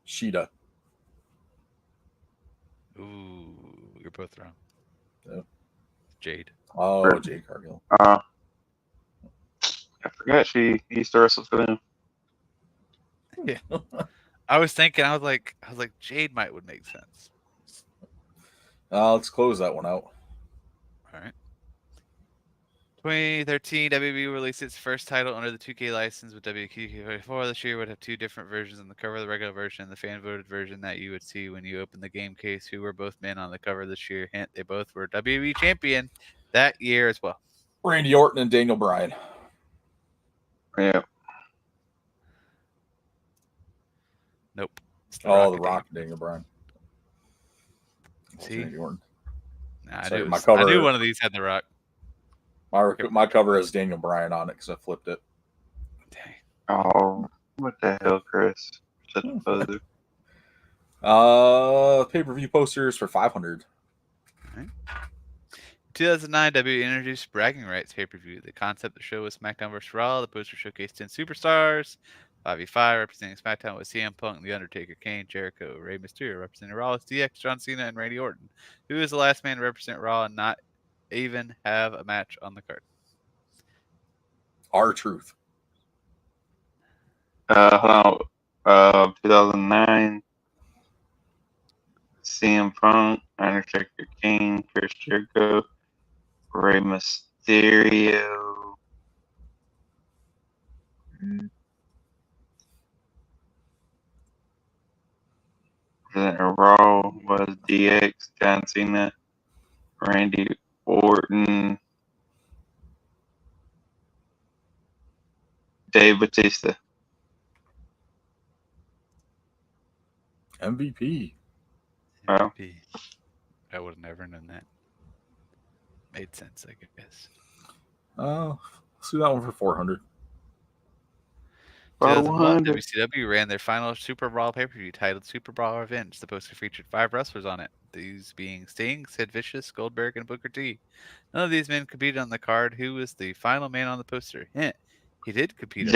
Sheeta. Ooh, you're both wrong. Yep. Jade. Oh, Jade Cargill. I forgot she used to wrestle for them. Yeah. I was like Jade would make sense. Let's close that one out. All right. 2013, WB released its first title under the 2K license with WQ24. This year would have 2 different versions on the cover, the regular version and the fan-voted version that you would see when you open the game case, who were both men on the cover this year. Hint, they both were WB champion that year as well. Randy Orton and Daniel Bryan. Yeah. Nope. The Rock and Daniel Bryan. See? Randy Orton. Nah, Sorry, I knew one of these had the Rock. My cover has Daniel Bryan on it because I flipped it. Dang. Oh, what the hell, Chris? Such a poser. Pay-per-view posters for 500. All right. 2009, WWE introduced Bragging Rights pay-per-view. The concept of the show was SmackDown vs. Raw. The poster showcased 10 superstars. 5v5 representing SmackDown with CM Punk, The Undertaker, Kane, Jericho, Rey Mysterio representing Raw with DX, John Cena, and Randy Orton. Who is the last man to represent Raw and not even have a match on the card? R-Truth. 2009. CM Punk, Undertaker, Kane, Chris Jericho, Rey Mysterio. Raw was DX, John Cena, Randy Orton, Dave Bautista. MVP. Wow. I would have never known that. Made sense, I guess. Let's do that one for 400. 2001, WCW ran their final Super Brawl pay-per-view titled Super Brawl Revenge. The poster featured 5 wrestlers on it, these being Sting, Sid Vicious, Goldberg, and Booker T. None of these men competed on the card. Who was the final man on the poster? Hint, he did compete.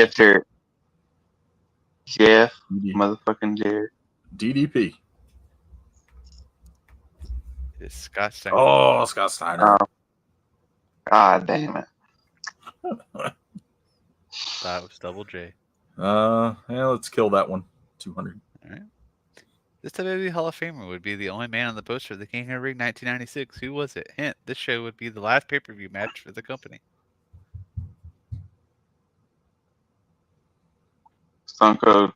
Jeff, motherfucking Jared. DDP. It's Scott Steiner. Oh, Scott Steiner. God damn it. That was Double J. Let's kill that one. 200. All right. This WWE Hall of Famer would be the only man on the poster of the King of the Ring 1996. Who was it? Hint, this show would be the last pay-per-view match for the company. Stone Cold.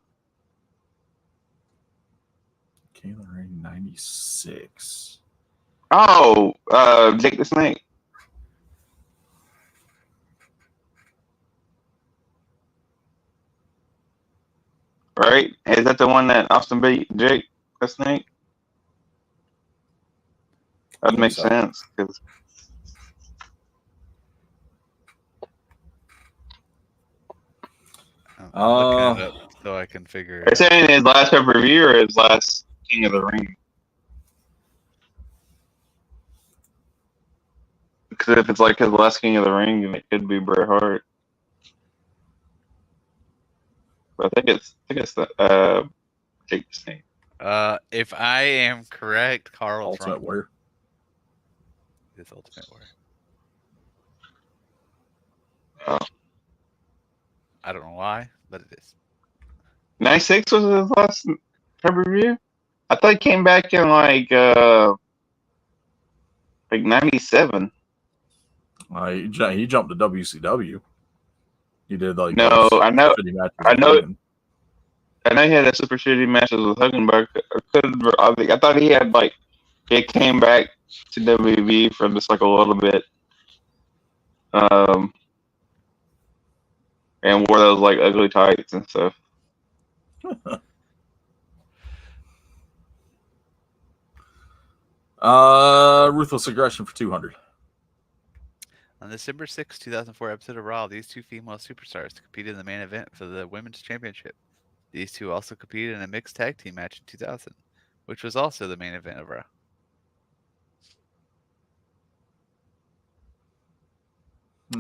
King of the Ring 96. Oh, Jake the Snake. right? Is that the one that Austin beat Jake the Snake? That makes sense. Cause I'm looking it up so I can figure it Are out. you saying his last pay-per-view or his last King of the Ring? Because if it's like his last King of the Ring, then it could be Bret Hart. But I think it's the Jake the Snake. If I am correct, Carl Ultimate Warrior. His Ultimate Warrior. Oh. I don't know why, but it is. 96 was his last pay-per-view? I thought he came back in like 97. He jumped to WCW. He did like No, I know he had a super shitty matches with Hogan, but I thought he had like he came back to WWE for just like a little bit, and wore those like ugly tights and stuff. Ruthless Aggression for 200. On December 6, 2004 episode of Raw, these two female superstars competed in the main event for the Women's Championship. These two also competed in a mixed tag team match in 2000, which was also the main event of Raw.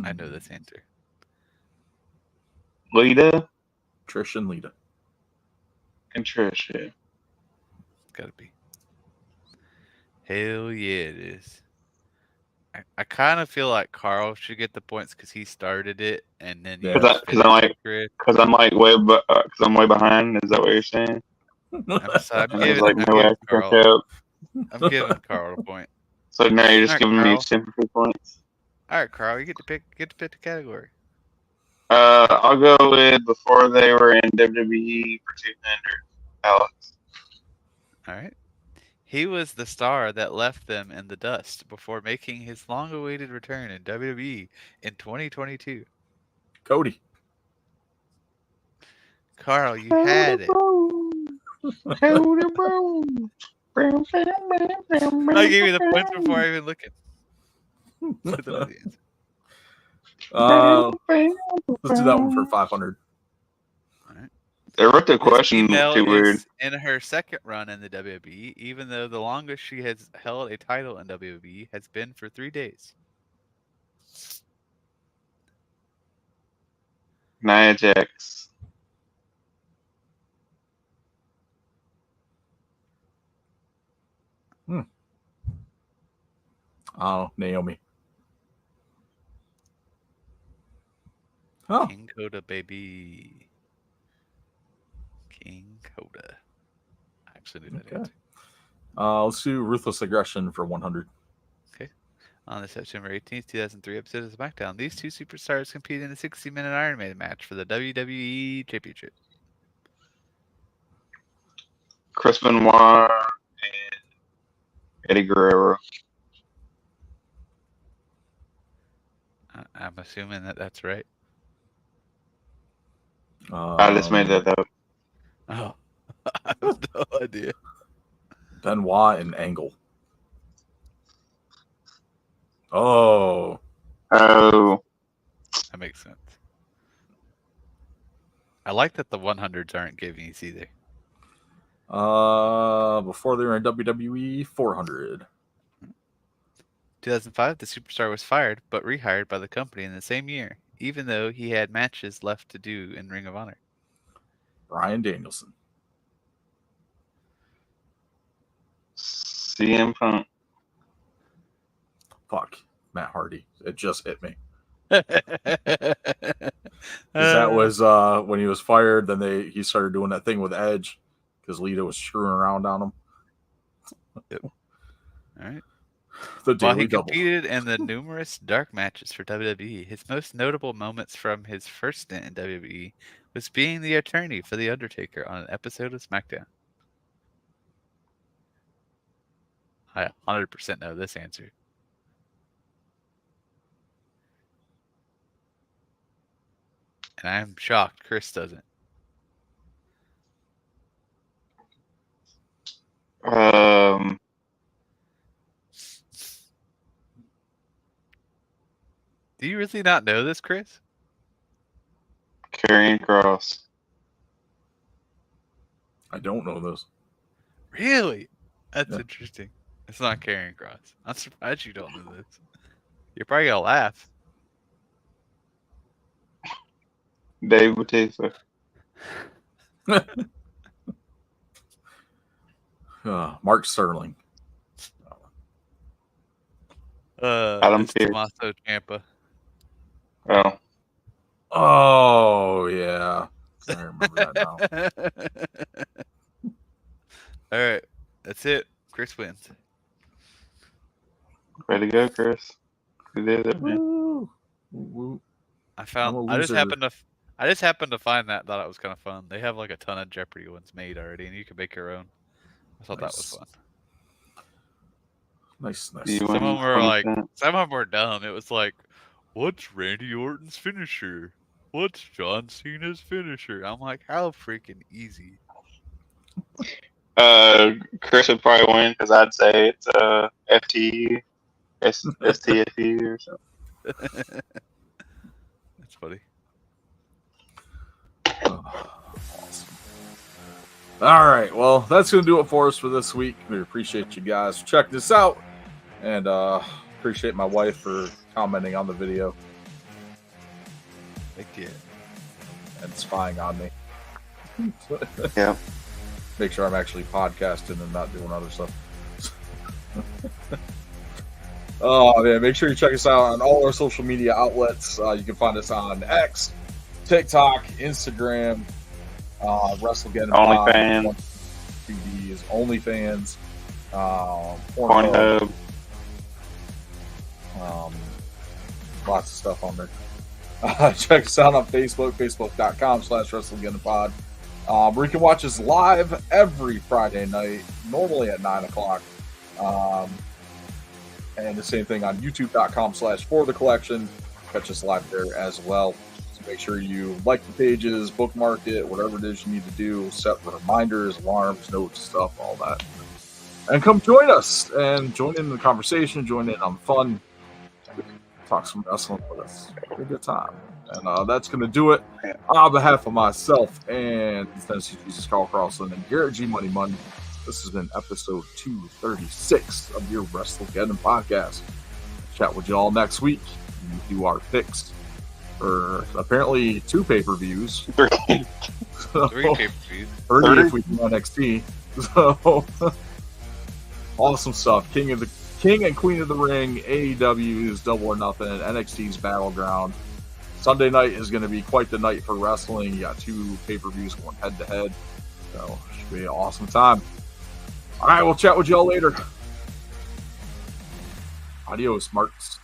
I know this answer. Lita? Trish and Lita. And Trish, yeah. Gotta be. Hell yeah, it is. I kind of feel like Carl should get the points because he started it, and then because I'm way behind. Is that what you're saying? I'm giving Carl a point. So now you're just giving me sympathy points. All right, Carl, you get to pick the category. I'll go with before they were in WWE for 200. Alex. All right. He was the star that left them in the dust before making his long-awaited return in WWE in 2022. Cody. Carl, you had it. Cody Brown. I gave you the points before I even looked at let's do that one for 500. All right. They wrote the question too weird. In her second run in the WWE, even though the longest she has held a title in WWE has been for 3 days. Nia Jax. Oh, Naomi. Oh. King Coda, baby. King Coda. I actually knew that answer. Let's do Ruthless Aggression for 100. Okay. On the September 18th, 2003 episode of SmackDown, these two superstars competed in a 60-minute Iron Man match for the WWE Championship. Chris Benoit and Eddie Guerrero. I'm assuming that's right. I just made that up. Oh, I have no idea. Benoit and Angle. Oh. That makes sense. I like that the 100s aren't giving us either. Before they were in WWE, 400. 2005, the superstar was fired, but rehired by the company in the same year, even though he had matches left to do in Ring of Honor. Bryan Danielson. CM Punk. Fuck. Matt Hardy. It just hit me. That was when he was fired, then he started doing that thing with Edge because Lita was screwing around on him. Yep. All right. While he competed in the numerous dark matches for WWE, his most notable moments from his first stint in WWE was being the attorney for The Undertaker on an episode of SmackDown. I 100% know this answer. And I'm shocked Chris doesn't. Do you really not know this, Chris? Karrion Kross. I don't know this. Really? That's interesting. It's not Karrion Kross. I'm surprised you don't know this. You're probably gonna laugh. Dave Bautista. Mark Sterling. Adam it's Pearce. Tommaso Ciampa. Oh. Oh, yeah. I remember that now. All right. That's it. Chris wins. Way to go, Chris. You did it, man. Woo. I just happened to find that. Thought it was kind of fun. They have like a ton of Jeopardy ones made already, and you can make your own. I thought that was fun. Nice. You Some of them were 20 like, some of them were dumb. It was like, what's Randy Orton's finisher? What's John Cena's finisher? I'm like, how freaking easy. Chris would probably win because I'd say it's FTE, STFE or something. That's funny. Awesome. All right, well, that's going to do it for us for this week. We appreciate you guys checking this out, and appreciate my wife for commenting on the video. Thank you. And spying on me. Yeah. Make sure I'm actually podcasting and not doing other stuff. Oh, man, make sure you check us out on all our social media outlets. You can find us on X, TikTok, Instagram, WrestleGeddon, OnlyFans. TV is OnlyFans, Pornhub. Lots of stuff on there. Check us out on Facebook, facebook.com/WrestleGeddonPod. Where you can watch us live every Friday night, normally at 9 o'clock. And the same thing on youtube.com/ForTheCollection. Catch us live there as well. So make sure you like the pages, bookmark it, whatever it is you need to do. Set reminders, alarms, notes, stuff, all that. And come join us and join in the conversation, join in on fun. Talk some wrestling with us. Have a good time. And that's going to do it. On behalf of myself and Tennessee Jesus, Carl Carlson, and Garrett G. Money Money, this has been episode 236 of your WrestleGeddon podcast. Chat with you all next week. We do our picks for apparently 2 pay-per-views. 3 pay-per-views. 30 if we do NXT. So, awesome stuff. King and Queen of the Ring, AEW's Double or Nothing, NXT's Battleground. Sunday night is going to be quite the night for wrestling. You got 2 pay-per-views going head-to-head. So, it should be an awesome time. All right, we'll chat with y'all later. Adios, Marks.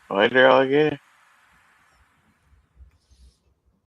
Later, alligator.